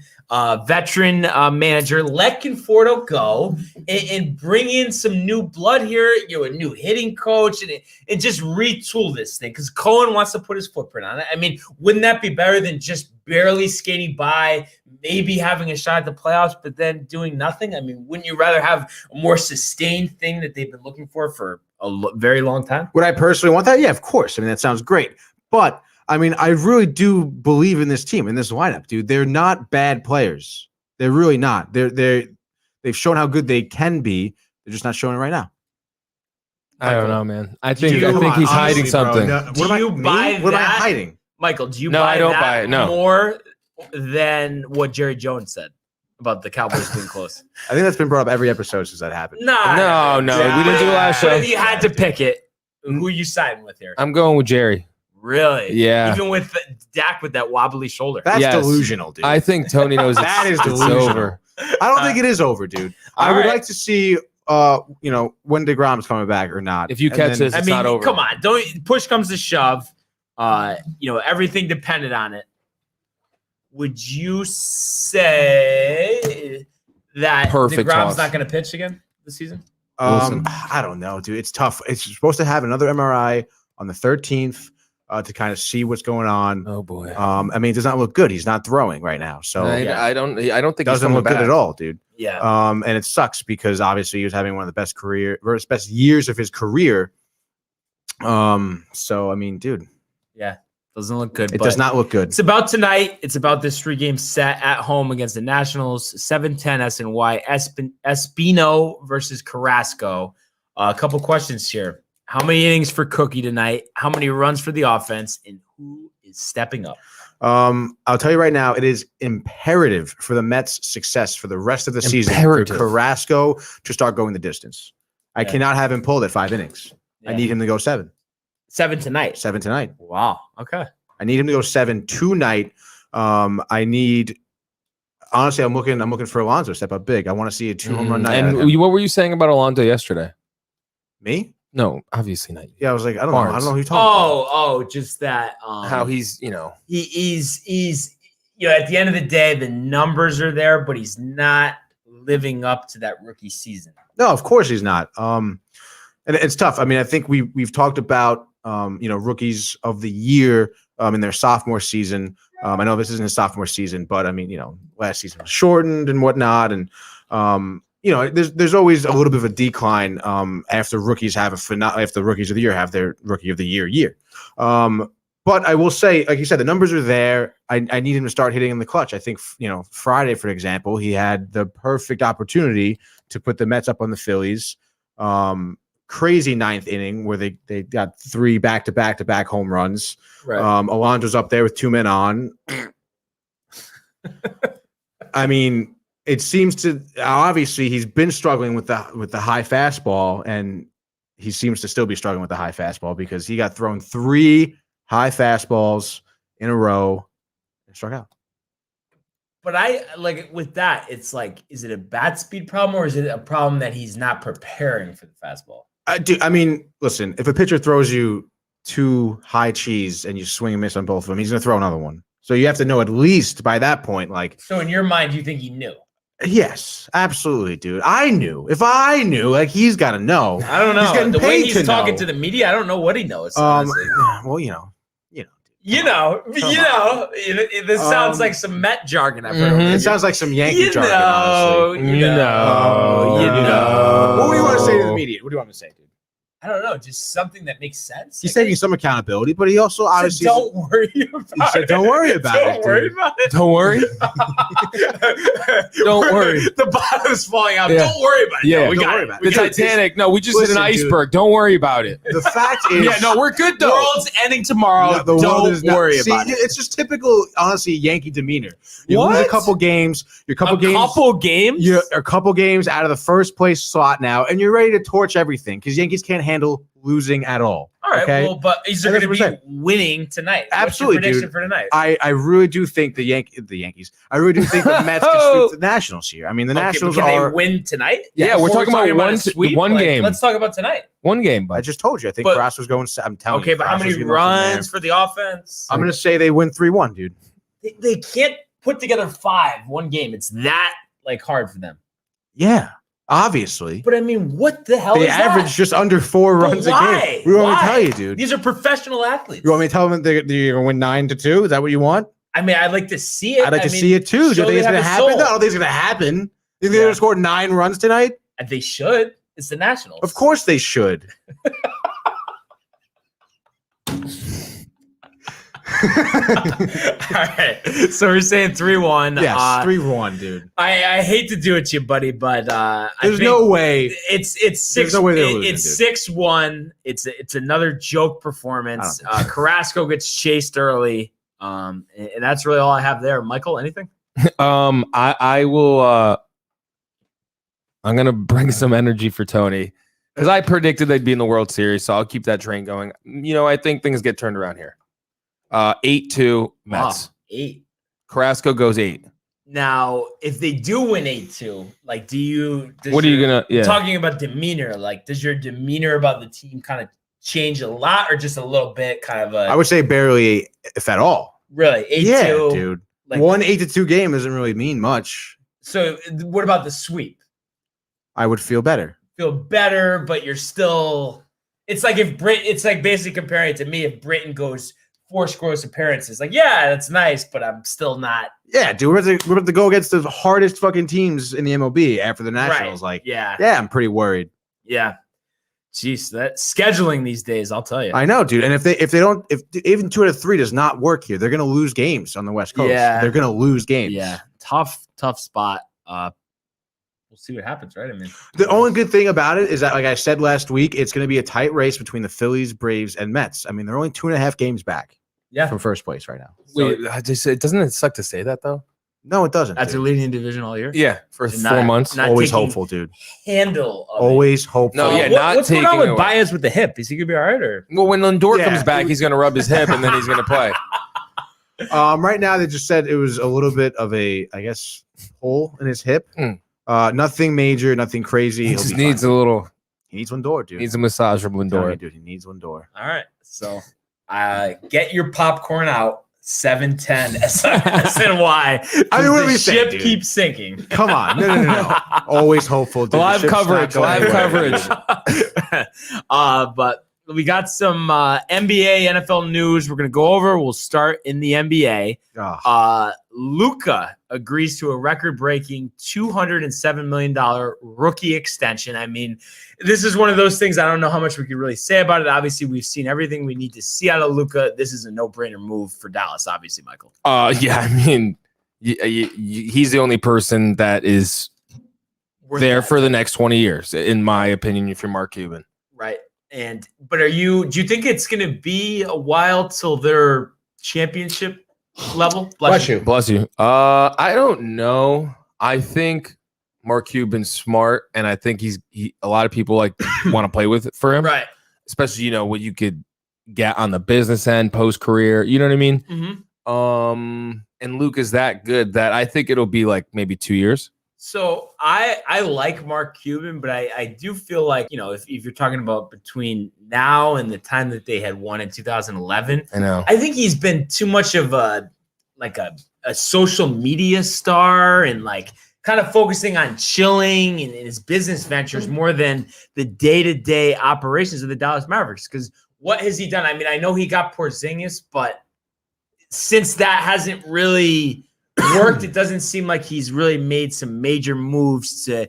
veteran manager, let Conforto go, and bring in some new blood here, a new hitting coach, and just retool this thing because Cohen wants to put his footprint on it. I mean, wouldn't that be better than just barely skating by, maybe having a shot at the playoffs, but then doing nothing? I mean, wouldn't you rather have a more sustained thing that they've been looking for a very long time? Would I personally want that? Yeah, of course. I mean, that sounds great. But I mean, I really do believe in this team, in this lineup, dude. They're not bad players. They're really not. They've shown how good they can be. They're just not showing it right now. I don't know, man. I think you- he's hiding Honestly, bro, something. no, Do what am you I, buy me? What am I that? hiding? Michael, do you No, buy I don't that buy it, no. more than what Jerry Jones said about the Cowboys being close? I think that's been brought up every episode since that happened. No, we didn't do the last But show. if you had to pick it, who are you siding with here? I'm going with Jerry. Really? Yeah. Even with Dak with that wobbly shoulder. That's Yes. delusional, dude. I think Tony knows That is it's delusional. over. I don't think it is over, dude. I all would right. like to see, when DeGrom's coming back or not. If you And catch then- this, I it's mean, not over. come on. Don't push comes to shove. Everything depended on it. Would you say that Perfect DeGrom's toss. not going to pitch again this season? I don't know, dude. It's tough. It's supposed to have another MRI on the 13th to kind of see what's going on. Oh boy. I mean, it does not look good. He's not throwing right now, so I don't think it he's doesn't coming look good back. at all, dude. Yeah. And it sucks because obviously he was having one of the best years of his career. So I mean, dude, Yeah. Doesn't look good. it but does not look good. It's about tonight. It's about this 3-game set at home against the Nationals. 7:10 SNY. Espino versus Carrasco. A couple questions here. How many innings for Cookie tonight? How many runs for the offense? And who is stepping up? I'll tell you right now, it is imperative for the Mets' success for the rest of the season for Carrasco to start going the distance. I cannot have him pulled at 5 innings. I need him to go 7. 7 tonight. 7 tonight. Wow. Okay. I need him to go 7 tonight. I need. Honestly, I'm looking for Alonso to step up big. I want to see a 2 home run night. And what were you saying about Alonso yesterday? Me? No, obviously not. Yeah, I was like, I don't know who you're talking about. Oh, just that. How he's, he's at the end of the day, the numbers are there, but he's not living up to that rookie season. No, of course he's not. And it's tough. I mean, I think we've talked about rookies of the year in their sophomore season. I know this isn't his sophomore season, but I mean, last season was shortened and whatnot, and there's always a little bit of a decline after rookies have after the rookies of the year have their rookie of the year. But I will say, like you said, the numbers are there. I need him to start hitting in the clutch. I think Friday, for example, he had the perfect opportunity to put the Mets up on the Phillies. Crazy 9th inning where they got 3 back-to-back home runs. Right. Alonso's up there with 2 men on. I mean, it seems to obviously he's been struggling with the high fastball, and he seems to still be struggling with the high fastball because he got thrown 3 high fastballs in a row and struck out. But I like with that, it's like, is it a bat speed problem or is it a problem that he's not preparing for the fastball? I mean, listen, if a pitcher throws you 2 high cheese and you swing and miss on both of them, he's going to throw another one. So you have to know at least by that point, like. So in your mind, you think he knew? Yes, absolutely, dude. I knew. If I knew, like, he's got to know. I don't know. He's getting the way paid he's to talking know. to the media, I don't know what he knows. Well, This sounds like some Met jargon I've heard. It sounds like some Yankee jargon, honestly. You know. What do you want to say to the media? What do you want me to say, dude? I don't know, just something that makes sense. He's taking some accountability, but he also obviously don't worry about he said, it. don't worry about it. Don't worry about it. Don't worry. Don't worry. The bottom's falling out. Yeah. Don't worry about it. Yeah, No, we don't got worry it. about The Titanic. No, we just hit Listen, an dude. iceberg. Don't worry about it. The fact is, Yeah, no, we're good The though. world's ending tomorrow. the world Don't is not- worry See, about it. It's just typical, honestly, Yankee demeanor. You lose What? a couple games. You're Couple games? You're a couple games out of the first place slot now, and you're ready to torch everything because Yankees can't handle losing at all. All right, okay? well, but is there And going that's to what be I'm winning tonight? Absolutely, What's your prediction dude. for tonight? I really do think the Yankees. I really do think the Mets can sweep the Nationals here. I mean, the Nationals but can are. they win tonight? Yeah, we're Before talking about a sweep? one Like, game. Let's talk about tonight. One game, I but just told you. I think But- Carrasco's going. I'm telling you. Okay, but how many Carrasco's getting up from runs there. for the offense? I'm going to say they win 3-1, dude. They can't put together 5 one game. It's that hard for them. Yeah, obviously. But I mean, what the hell They is average that? just under 4 But runs a why? game. We want me to Why? tell you, dude. These are professional athletes. You want me to tell them that you're going to win 9-2? Is that what you want? I mean, I'd like to see it. I'd like to see it too. Do show you think it's they going to have a happen? soul. No, I don't think it's going to happen. You think they're Yeah. going to score 9 runs tonight? And they should. It's the Nationals. Of course they should. All right. So we're saying 3-1. Yes, 3-1, dude. I hate to do it to you, buddy, but There's no way. It's There's 6. no way they're losing, It's dude. 6-1. It's another joke performance. Carrasco gets chased early. And that's really all I have there. Michael, anything? I will. I'm gonna bring some energy for Tony because I predicted they'd be in the World Series, so I'll keep that train going. I think things get turned around here. 8-2 Mets. Wow, 8. Carrasco goes 8. Now, if they do win 8-2, What are you gonna? Yeah. talking about demeanor? Does your demeanor about the team kind of change a lot, or just a little bit? Kind of I would say barely, if at all. really 8-2. Yeah, dude. Like- One 8-2 game doesn't really mean much. So, what about the sweep? I would feel better. Feel better, but you're still. It's like it's like basically comparing it to me. If Britain goes 4 scoreless appearances, yeah, that's nice, but I'm still not. Yeah, dude. We're about to go against the hardest fucking teams in the MLB after the Nationals. Right. Yeah. I'm pretty worried. Yeah. Jeez, that scheduling these days, I'll tell you. I know, dude. And if even 2 out of 3 does not work here, they're gonna lose games on the West Coast. Yeah. They're gonna lose games. Yeah. Tough spot. We'll see what happens, right? I mean, The only good thing about it is that, like I said last week, it's going to be a tight race between the Phillies, Braves, and Mets. I mean, they're only 2.5 games back. from first place right now. Wait, doesn't it suck to say that though? No, it doesn't. After dude. leading the division all year. Yeah, for And 4 months. not Always taking hopeful, dude. Handle of Always hopeful. No, yeah, not what's going on taking with away. Baez with the hip? Is he gonna be all right or? Well, when Lindor Yeah. comes back, he's going to rub his hip and then he's going to play. Right now, they just said it was a little bit of a, I guess, hole in his hip. Nothing major, nothing crazy. He He'll just be needs fine. a little. He needs Lindor, dude. Needs a massage from I'm telling you, Lindor. dude. He needs Lindor. All right. So get your popcorn out. 710 SNY. I mean, what are the we saying, ship dude? keeps sinking. Come on. No. Always hopeful. Dude. The Live ship's not coverage. going Live anywhere. coverage. But we got some NBA, NFL news we're going to go over. We'll start in the NBA. Luka agrees to a record-breaking $207 million rookie extension. I mean, this is one of those things I don't know how much we could really say about it. Obviously, we've seen everything we need to see out of Luka. This is a no-brainer move for Dallas, obviously, Michael. Yeah, I mean, he's the only person that is there for the next 20 years, in my opinion, if you're Mark Cuban. Right. But do you think it's going to be a while till they're championship level? Bless you. Bless you. I don't know. I think Mark Cuban's smart, and I think a lot of people want to play with it for him. Right. Especially, what you could get on the business end post career. You know what I mean? Mm-hmm. And Luke is that good that I think it'll be maybe 2 years. So I like Mark Cuban, but I do feel like, if you're talking about between now and the time that they had won in 2011, I know. I think he's been too much of a social media star and kind of focusing on chilling and his business ventures more than the day-to-day operations of the Dallas Mavericks. Because what has he done? I mean, I know he got Porzingis, but since that hasn't really worked, it doesn't seem like he's really made some major moves to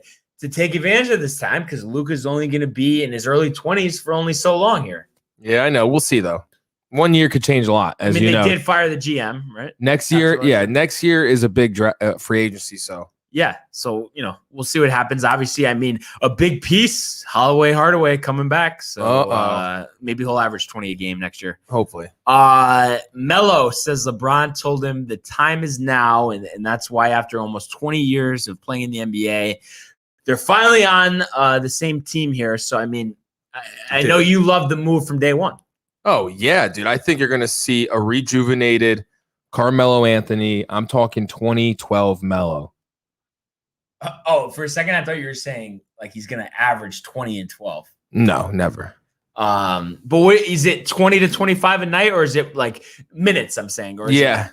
take advantage of this time, because Luka's only going to be in his early 20s for only so long here. Yeah, I know. We'll see, though. 1 year could change a lot, as they you know. did fire the GM, right? Next year, next year is a big free agency, so. Yeah, so, we'll see what happens. Obviously, I mean, a big piece, Hardaway coming back, so maybe he'll average 20 a game next year. Hopefully. Melo says LeBron told him the time is now, and that's why after almost 20 years of playing in the NBA, they're finally on the same team here. So, I mean, I know you love the move from day one. Oh, yeah, dude. I think you're going to see a rejuvenated Carmelo Anthony. I'm talking 2012 Melo. For a second, I thought you were saying he's going to average 20 and 12. No, never. But what, is it 20 to 25 a night, or is it minutes? I'm saying, or is I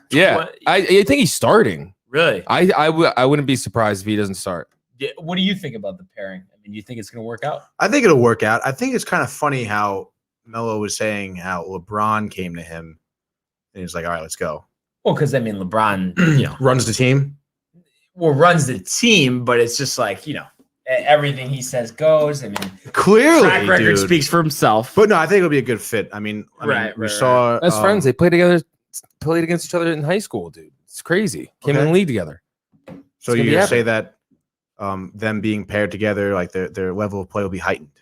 think he's starting. Really? I wouldn't be surprised if he doesn't start. Yeah. What do you think about the pairing? I mean, do you think it's going to work out? I think it'll work out. I think it's kind of funny how Melo was saying how LeBron came to him and he's like, all right, let's go. Well, because I mean, LeBron, runs the team. Well, runs the team, but it's just everything he says goes. I mean, clearly, track record dude. speaks for himself. But no, I think it'll be a good fit. I mean, we saw best friends. They played against each other in high school, dude. It's crazy. Came in the league together. So you're gonna say that them being paired together, their level of play will be heightened.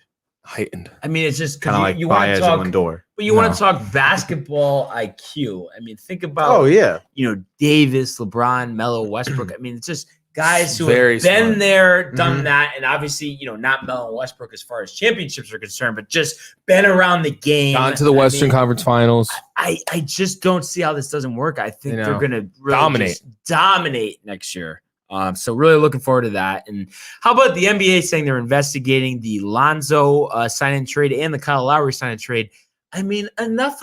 I mean, it's just kind of like you want Baez to talk, and Lindor. but you want to talk basketball IQ. I mean, think about Davis, LeBron, Melo, Westbrook. I mean, it's just guys who have been there, done that, and obviously, not Melo and Westbrook as far as championships are concerned, but just been around the game, gone to the Western Conference Finals. I just don't see how this doesn't work. I think they're going to really dominate next year. So really looking forward to that. And how about the NBA saying they're investigating the Lonzo sign-in trade and the Kyle Lowry sign-in trade? I mean, enough.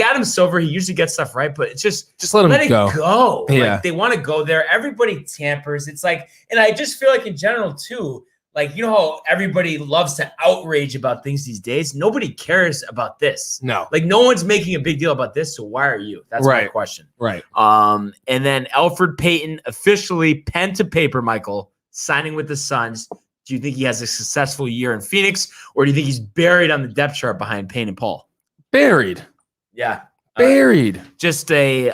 Adam Silver, he usually gets stuff right, but it's just let it go. Yeah. They want to go there. Everybody tampers. It's and I just feel in general too, how everybody loves to outrage about things these days. Nobody cares about this. No. No one's making a big deal about this. So why are you? That's my question. Right. And then Elfrid Payton officially pen to paper, Michael, signing with the Suns. Do you think he has a successful year in Phoenix, or do you think he's buried on the depth chart behind Payne and Paul? Buried. Yeah. Buried. Just a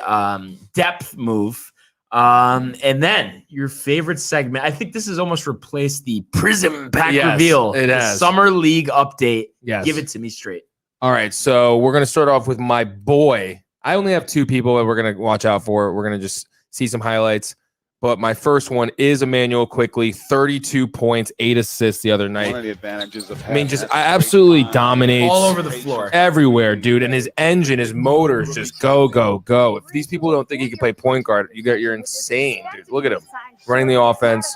depth move. And then your favorite segment. I think this has almost replaced the Prism Pack reveal. It has. Summer League update. Yes. Give it to me straight. All right. So we're going to start off with my boy I only have two people that we're going to watch out for. We're going to just see some highlights. But my first one is Emmanuel Quickly, 32 points, 8 assists the other night. One of the advantages of I absolutely dominates all over the floor. everywhere, dude. And his engine, his motors just go, go, go. If these people don't think he can play point guard, you're insane, dude. Look at him running the offense.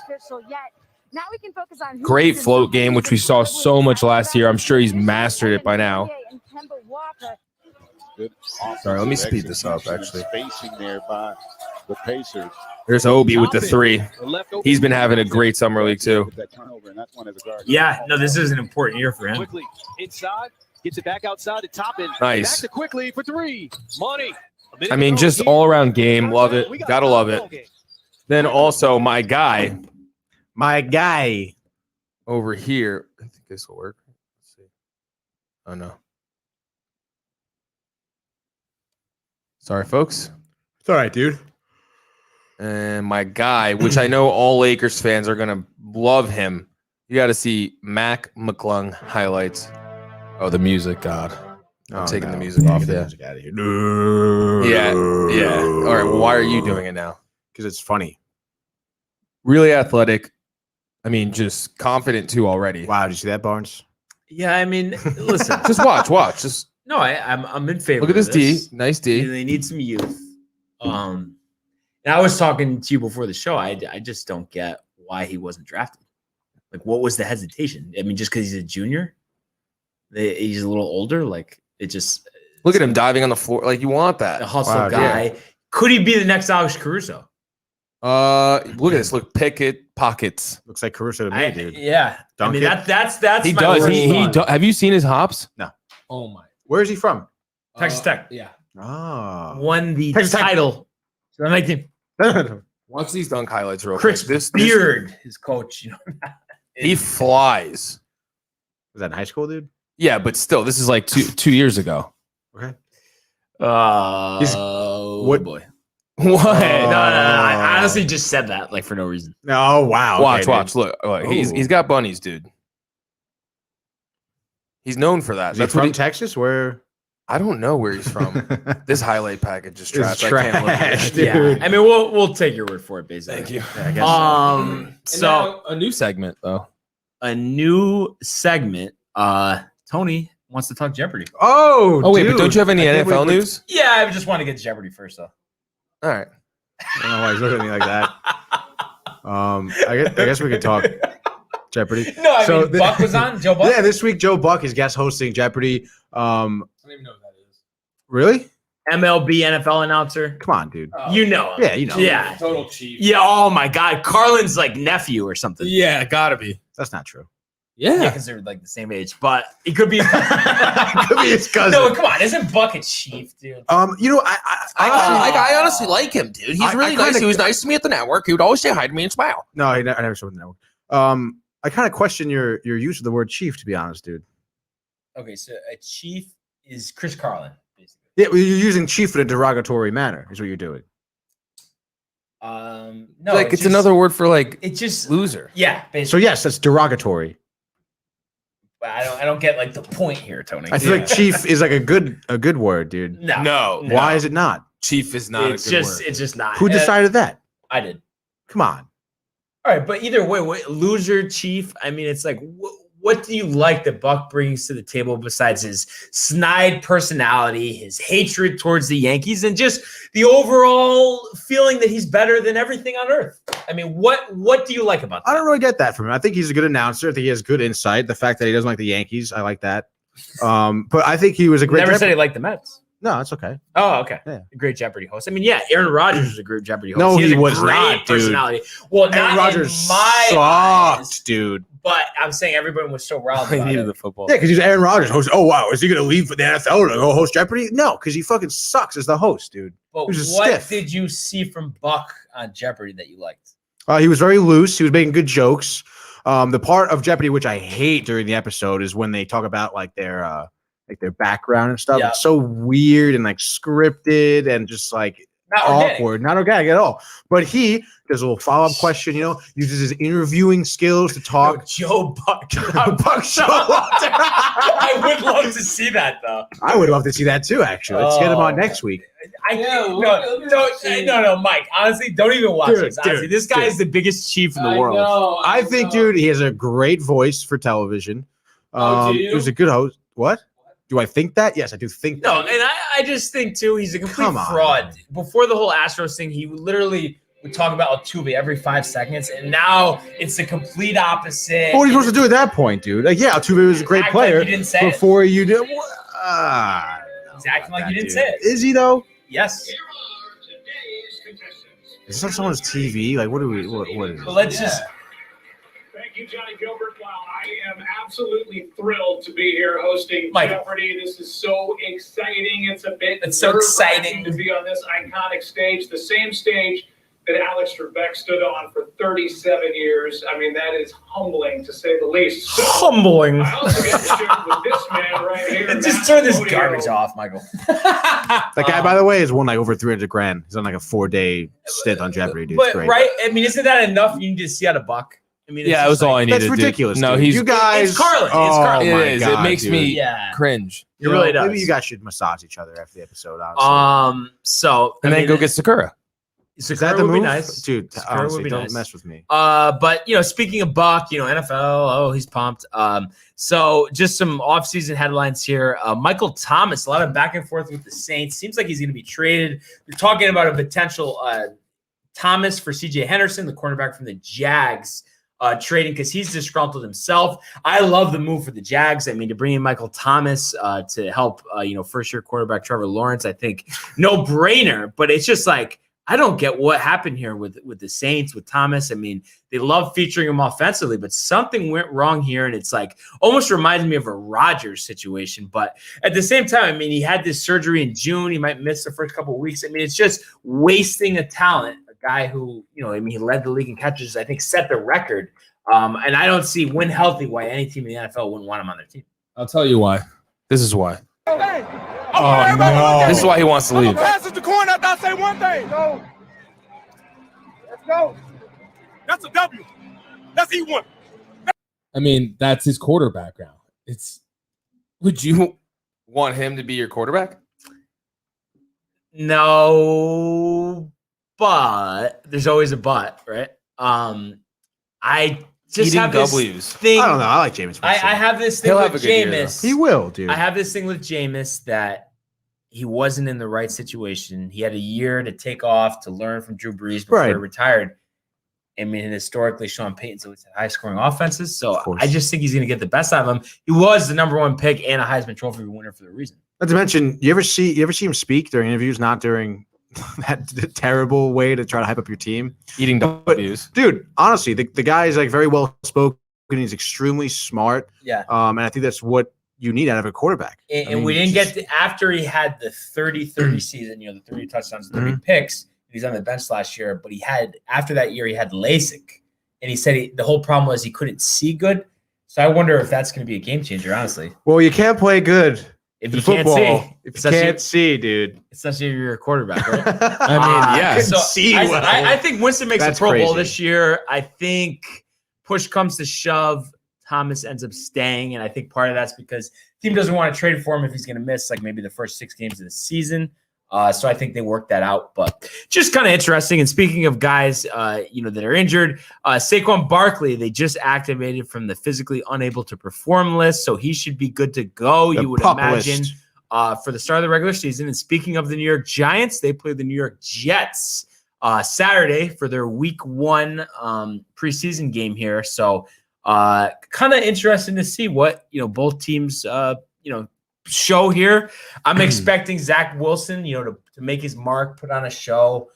Great float game, which we saw so much last year. I'm sure he's mastered it by now. Sorry, let me speed this up, actually. Spacing there by the Pacers. There's Obi with the 3. He's been having a great summer league, too. Yeah, no, this is an important year for him. Quickly inside, gets it back outside to top it. Nice. Back to Quickly for 3. Money. I mean, just all-around game. Love it. Gotta love it. Then also my guy over here. I think this will work. Let's see. Oh, no. Sorry, folks. It's all right, dude. And my guy, which I know all Lakers fans are going to love him. You got to see Mac McClung highlights. Oh, the music, God. I'm taking the music off. The Yeah. music out of here. No. Yeah. All right. Well, why are you doing it now? Because it's funny. Really athletic. I mean, just confident too already. Wow, did you see that, Barnes? Yeah, I mean, listen. Just watch. Just No, I'm in favor. look at of this D. Nice D. They need some youth. And I was talking to you before the show. I just don't get why he wasn't drafted. Like, what was the hesitation? I mean, just because he's a junior, he's a little older. Like, it just Look at him diving on the floor. Like, you want that. a hustle Wow, guy. yeah. Could he be the next Alex Caruso? Look at this. Look, Pickett pockets. Looks like Caruso to me, dude. Yeah, Dunk I mean it? that's He my does. worst He thought. have you seen his hops? No. Oh my. Where is he from? Texas Tech Yeah. Oh. won the Texas Tech. title. So that make him Watch these dunk highlights real Chris quick. This Beard, his coach. You know, he flies. Was that in high school, dude? Yeah, but still, this is like two years ago. Okay. what boy? What? No. I honestly just said that like for no reason. Oh, wow. Watch, Okay, watch. Look, he's got bunnies, dude. He's known for that. Is That's he what from Texas? Where? I don't know where he's from. This highlight package is trash. It's I can't look at trash, it. dude. Yeah, I mean we'll take your word for it, basically. Thank you. Yeah, I guess so. So Now, a new segment though. a new segment. Tony wants to talk Jeopardy. Oh, Oh wait, dude. but don't you have any I can't NFL wait- news? Yeah, I just want to get to Jeopardy first, though. All right. I don't know why he's looking at me like that. I guess we could talk Jeopardy. No, I So mean the- Buck was on. Joe Buck. Yeah, this week Joe Buck is guest hosting Jeopardy. I don't even know what that is. Really? MLB NFL announcer. Come on, dude. You know him. Yeah, you know. Yeah. Total chief. Yeah. Oh my God, Carlin's like nephew or something. Yeah, gotta be. That's not true. Yeah, Yeah. because they're like the same age, but he could be. Could be his cousin. No, come on, isn't Buck a chief, dude? You know, I honestly like him, dude. He's I really kinda- nice. He was nice to me at the network. He would always say hi to me and smile. No, I never saw the network. I kind of question your use of the word chief, to be honest, dude. Okay, so a chief is Chris Carlin, basically. Yeah, well, you're using chief in a derogatory manner, is what you're doing. No, Like it's just- another word for like It just loser. yeah, So basically. yes, that's derogatory. But I don't get like the point here, Tony. I feel like chief is like a good word, dude. no. Why is it not? Chief is not It's a good just word. it's just not. Who decided that? I did. Come on. All right, but either way, loser, chief. I mean, it's like, what do you like that Buck brings to the table besides his snide personality, his hatred towards the Yankees, and just the overall feeling that he's better than everything on earth? I mean, what do you like about that? I don't really get that from him. I think he's a good announcer. I think he has good insight. The fact that he doesn't like the Yankees, I like that. But I think he was a great. Never said he liked the Mets. No, it's okay. Oh, okay. Yeah. Great Jeopardy host. I mean, yeah, Aaron Rodgers was a great Jeopardy host. No, has he a was great not, dude. personality. Well, Aaron not Rodgers in my eyes, sucked, dude. but I'm saying everyone was so riled I about needed it. the football. Yeah, because he's Aaron Rodgers. Host. Oh wow, is he going to leave for the NFL to go host Jeopardy? No, because he fucking sucks as the host, dude. But He was a what stiff. did you see from Buck on Jeopardy that you liked? He was very loose. He was making good jokes. The part of Jeopardy which I hate during the episode is when they talk about like their background and stuff. Yeah. It's so weird and like scripted and just like Not organic. awkward, not organic at all. But he does a little follow-up question, uses his interviewing skills to No, talk. Joe Buck. Buck show. I would love to see that though. I would love to see that too, actually. Let's get him on next week. No, Mike. Honestly, don't even watch this. Honestly, this guy is the biggest chief in the world. I think, dude, he has a great voice for television. Do you? He was a good host. What? Do I think that? Yes, I do think that. No, and I just think too, he's a complete fraud. Before the whole Astros thing, he literally would talk about Altuve every 5 seconds, and now it's the complete opposite. What are you supposed to do at that point, dude? Like, yeah, Altuve was a great player. Like you didn't say before you did. He's acting like you didn't say it. Is he though? Yes. Is this on someone's TV? Like, what is it? But let's just. Thank you, Johnny Gilbert. Wow, I am absolutely thrilled to be here hosting Jeopardy. This is so exciting. It's so exciting to be on this iconic stage, the same stage that Alex Trebek stood on for 37 years. I mean, that is humbling to say the least. So, humbling. I also get to share with this man right here. Just turn this garbage off, Michael. That guy, by the way, has won like over $300,000. He's on like a 4-day stint on Jeopardy, dude. But right, I mean, isn't that enough? You need to see out a buck. I mean, yeah, it was all I needed. That's ridiculous. No, dude. He's you guys. It's Carlin. Oh, it's Carlin. It is. God, it makes dude. me cringe. It really does. Maybe you guys should massage each other after the episode. Honestly. So and then go get Sakura. Is that the would move? be nice, Dude. Honestly, don't mess with me. But speaking of Buck, NFL. Oh, he's pumped. So just some offseason headlines here. Michael Thomas, a lot of back and forth with the Saints. Seems like he's going to be traded. We're talking about a potential Thomas for C.J. Henderson, the cornerback from the Jags. Trading because he's disgruntled himself. I love the move for the Jags. I mean, to bring in Michael Thomas to help, first-year quarterback Trevor Lawrence, I think no brainer. But it's just like I don't get what happened here with the Saints with Thomas. I mean, they love featuring him offensively, but something went wrong here, and it's like almost reminds me of a Rodgers situation. But at the same time, I mean, he had this surgery in June. He might miss the first couple of weeks. I mean, it's just wasting a talent. Guy who, he led the league in catches, I think set the record. And I don't see, when healthy, why any team in the NFL wouldn't want him on their team. I'll tell you why. This is why. Hey, oh, no. This is why he wants to leave. Pass it to corner after I say one thing. Go. Let's go. That's a W. That's E1. I mean, that's his quarterback now. Would you want him to be your quarterback? No. But there's always a but, right? I just have this thing. I don't know. I like Jameis. I have this thing with Jameis. He will, dude. I have this thing with Jameis that he wasn't in the right situation. He had a year to take off to learn from Drew Brees before he retired. I mean, historically, Sean Payton's always had high-scoring offenses, so I just think he's going to get the best out of him. He was the number one pick and a Heisman Trophy winner for the reason. Not to mention, you ever see him speak during interviews, not during that terrible way to try to hype up your team, eating W's. Dude, honestly, the guy is like very well spoken. He's extremely smart. Yeah. And I think that's what you need out of a quarterback. And we didn't get after he had the 30-30 season, the 30 touchdowns, 30 picks. He's on the bench last year, but after that year he had LASIK, and he said the whole problem was he couldn't see good. So I wonder if that's going to be a game changer, honestly. Well, you can't play good. If you can't see, if you can't see, dude, especially if you're a quarterback, right? I mean, yeah. So I think Winston makes a Pro Bowl this year. I think push comes to shove, Thomas ends up staying, and I think part of that's because the team doesn't want to trade for him if he's going to miss like maybe the first 6 games of the season. So I think they worked that out, but just kind of interesting. And speaking of guys, that are injured, Saquon Barkley, they just activated from the physically unable to perform list, so he should be good to go. You would imagine for the start of the regular season. And speaking of the New York Giants, they play the New York Jets Saturday for their Week 1 preseason game here. So kind of interesting to see what both teams show here. I'm expecting Zach Wilson, to make his mark, put on a show,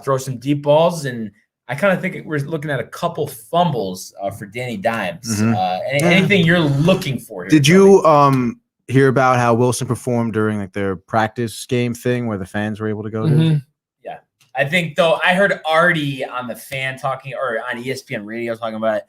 throw some deep balls, and I kind of think we're looking at a couple fumbles for Danny Dimes. Anything you're looking for here? Did you hear about how Wilson performed during like their practice game thing where the fans were able to go to? Yeah, I think though I heard Artie on the fan talking or on ESPN radio talking about it.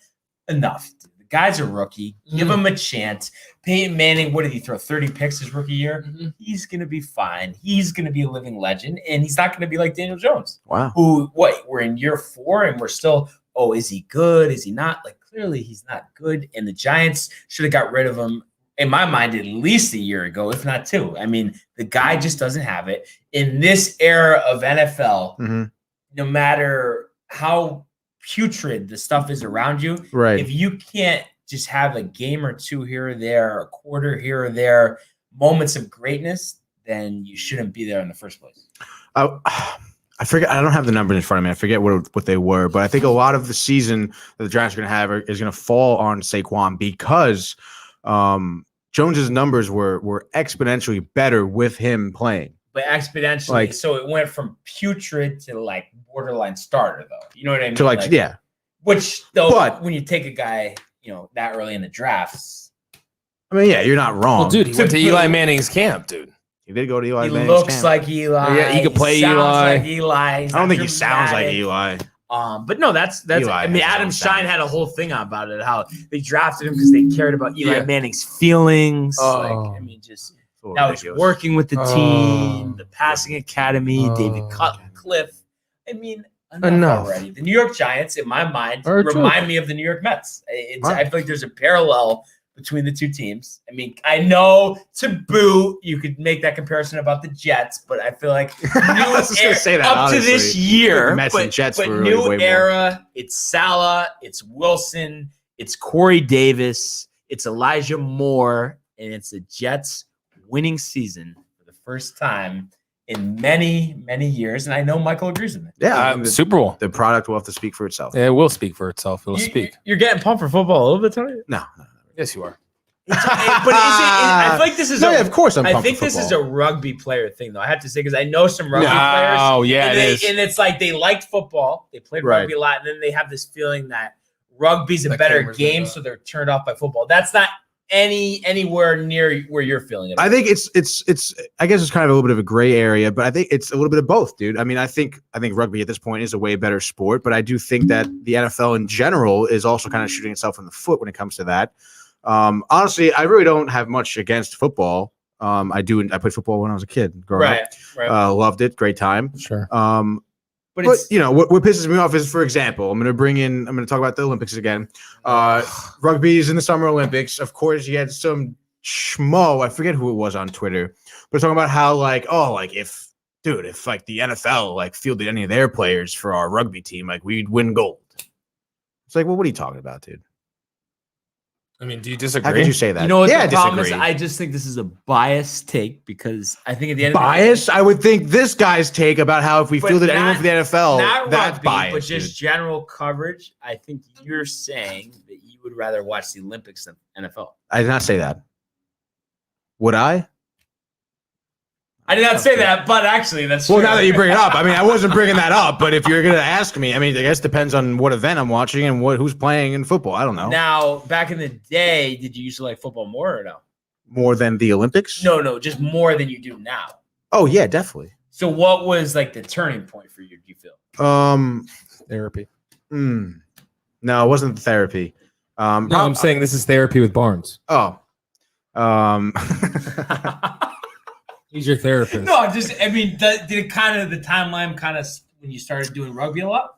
Enough. Guy's a rookie. Give him a chance. Peyton Manning, what did he throw? 30 picks his rookie year? He's going to be fine. He's going to be a living legend, and he's not going to be like Daniel Jones. Wow. Who, we're in year 4, and we're still, is he good? Is he not? Like, clearly he's not good, and the Giants should have got rid of him in my mind, at least a year ago, if not 2. I mean, the guy just doesn't have it. In this era of NFL, no matter how putrid the stuff is around you, if you can't just have a game or 2 here or there, a quarter here or there, moments of greatness, then you shouldn't be there in the first place. I forget. I don't have the numbers in front of me. I forget what they were, but I think a lot of the season that the Giants are going to have is going to fall on Saquon because Jones's numbers were exponentially better with him playing. But exponentially, so it went from putrid to like borderline starter, though. You know what I mean? To yeah. Which though, when you take a guy, that early in the drafts, I mean, yeah, you're not wrong. Well, dude, he went to Eli Manning's camp, dude. He did go to Eli Manning's looks camp. like Eli. Yeah, he could play sounds Eli. Like Eli. I don't think he sounds like Eli. But no, that's. Eli I mean, has Adam no Shine sound. had a whole thing about it, how they drafted him because they cared about Eli Manning's feelings. Just now he's working with the team, the passing academy, David Cutcliffe. I mean, enough already. The New York Giants, in my mind, remind me of the New York Mets. I feel like there's a parallel between the two teams. I mean, I know to boot, you could make that comparison about the Jets, but I feel like I was just gonna say that, up to this year, the Mets and Jets but were new really way era, more. it's Salah, it's Wilson, it's Corey Davis, it's Elijah Moore, and it's the Jets winning season for the first time in many, many years. And I know Michael agrees with me. Yeah, Super Bowl. The product will have to speak for itself. Yeah, it will speak for itself. It'll speak. You're getting pumped for football a little bit, Tony? No. Yes, you are. But I feel like this is of course I'm I pumped think for this is football. a rugby player thing, though. I have to say, because I know some rugby players. Oh, yeah, and it is. And it's like they liked football. They played rugby a lot. And then they have this feeling that rugby's a better game, so they're turned off by football. That's not anywhere near where you're feeling it. I think it's I guess it's kind of a little bit of a gray area, but I think it's a little bit of both, dude. I mean, I think rugby at this point is a way better sport, but I do think that the NFL in general is also kind of shooting itself in the foot when it comes to that. Honestly, I really don't have much against football. I played football when I was a kid growing up. Right. Loved it, great time. Sure. But what pisses me off is, for example, I'm going to talk about the Olympics again. Rugby is in the Summer Olympics. Of course, you had some schmo, I forget who it was on Twitter, but talking about how if the NFL fielded any of their players for our rugby team, we'd win gold. It's like, well, what are you talking about, dude? I mean, do you disagree? How could you say that? You know what I the problem is? disagree. I just think this is a biased take because I think at the end Bias? I would think this guy's take about how if we fielded anyone for the NFL, not that's rugby, biased. but just general coverage. I think you're saying that you would rather watch the Olympics than NFL. I did not say that. Would I? I did not say that, but actually, that's Well, true. now that you bring it up, I mean, I wasn't bringing that up, but if you're going to ask me, I mean, I guess it depends on what event I'm watching and who's playing in football. I don't know. Now, back in the day, did you used to like football more or no? More than the Olympics? No, just more than you do now. Oh, yeah, definitely. So what was the turning point for you, do you feel? Therapy. No, it wasn't therapy. No, I'm saying this is therapy with Barnes. Oh. He's your therapist. No, did it kind of the timeline when you started doing rugby a lot?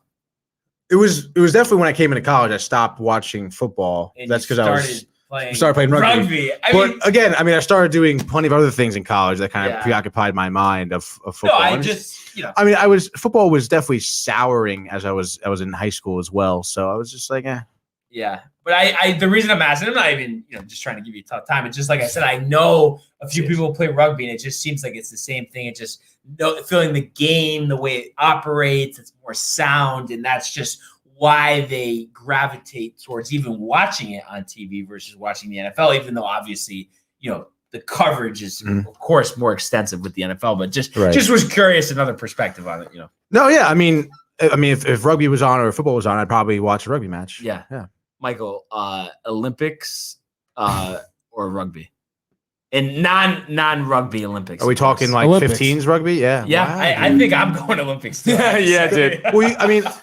It was definitely when I came into college, I stopped watching football. And That's you because started started playing rugby. I started doing plenty of other things in college that kind of preoccupied my mind of football. Football was definitely souring as I was in high school as well. So I was just like, eh. Yeah, but I the reason I'm asking, I'm not even just trying to give you a tough time. It's just like I said, I know a few people play rugby, and it just seems like it's the same thing. It just feeling the game, the way it operates, it's more sound, and that's just why they gravitate towards even watching it on TV versus watching the NFL. Even though obviously the coverage is of course more extensive with the NFL, but just was curious another perspective on it. No, yeah, I mean, if rugby was on or football was on, I'd probably watch a rugby match. Yeah. Michael, Olympics or rugby? And non-rugby Olympics. Are we talking like Olympics. 15s rugby? Yeah. Yeah, Wow, I think I'm going Olympics too. Yeah, dude. Well,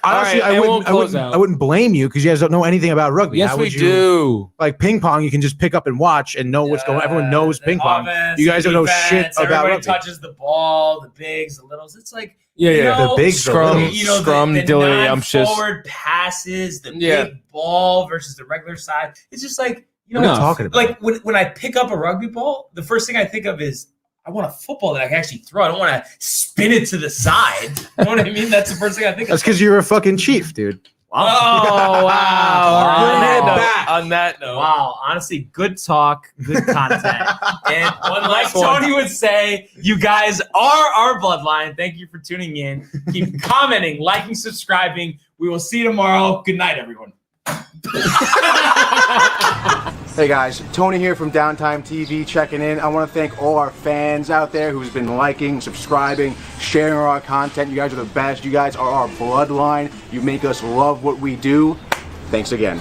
honestly, I wouldn't blame you because you guys don't know anything about rugby. Yes, How we would you, do. Like ping pong, you can just pick up and watch and know what's going on. Everyone knows ping pong. Offense, You guys don't know shit defense, about everybody rugby. touches the ball, the bigs, the littles. It's like The bigs, Scrum, the dilly, I'm just forward passes, the big ball versus the regular side. It's just like You know, What are you talking about? like when I pick up a rugby ball, the first thing I think of is I want a football that I can actually throw. I don't want to spin it to the side. You know what I mean? That's the first thing I think of. That's because you're a fucking chief, dude. Oh, wow. On that note. Wow. Honestly, good talk, good content. And like Tony would say, you guys are our bloodline. Thank you for tuning in. Keep commenting, liking, subscribing. We will see you tomorrow. Good night, everyone. Hey guys, Tony here from Downtime TV checking in. I want to thank all our fans out there who's been liking, subscribing, sharing our content. You guys are the best. You guys are our bloodline. You make us love what we do. Thanks again.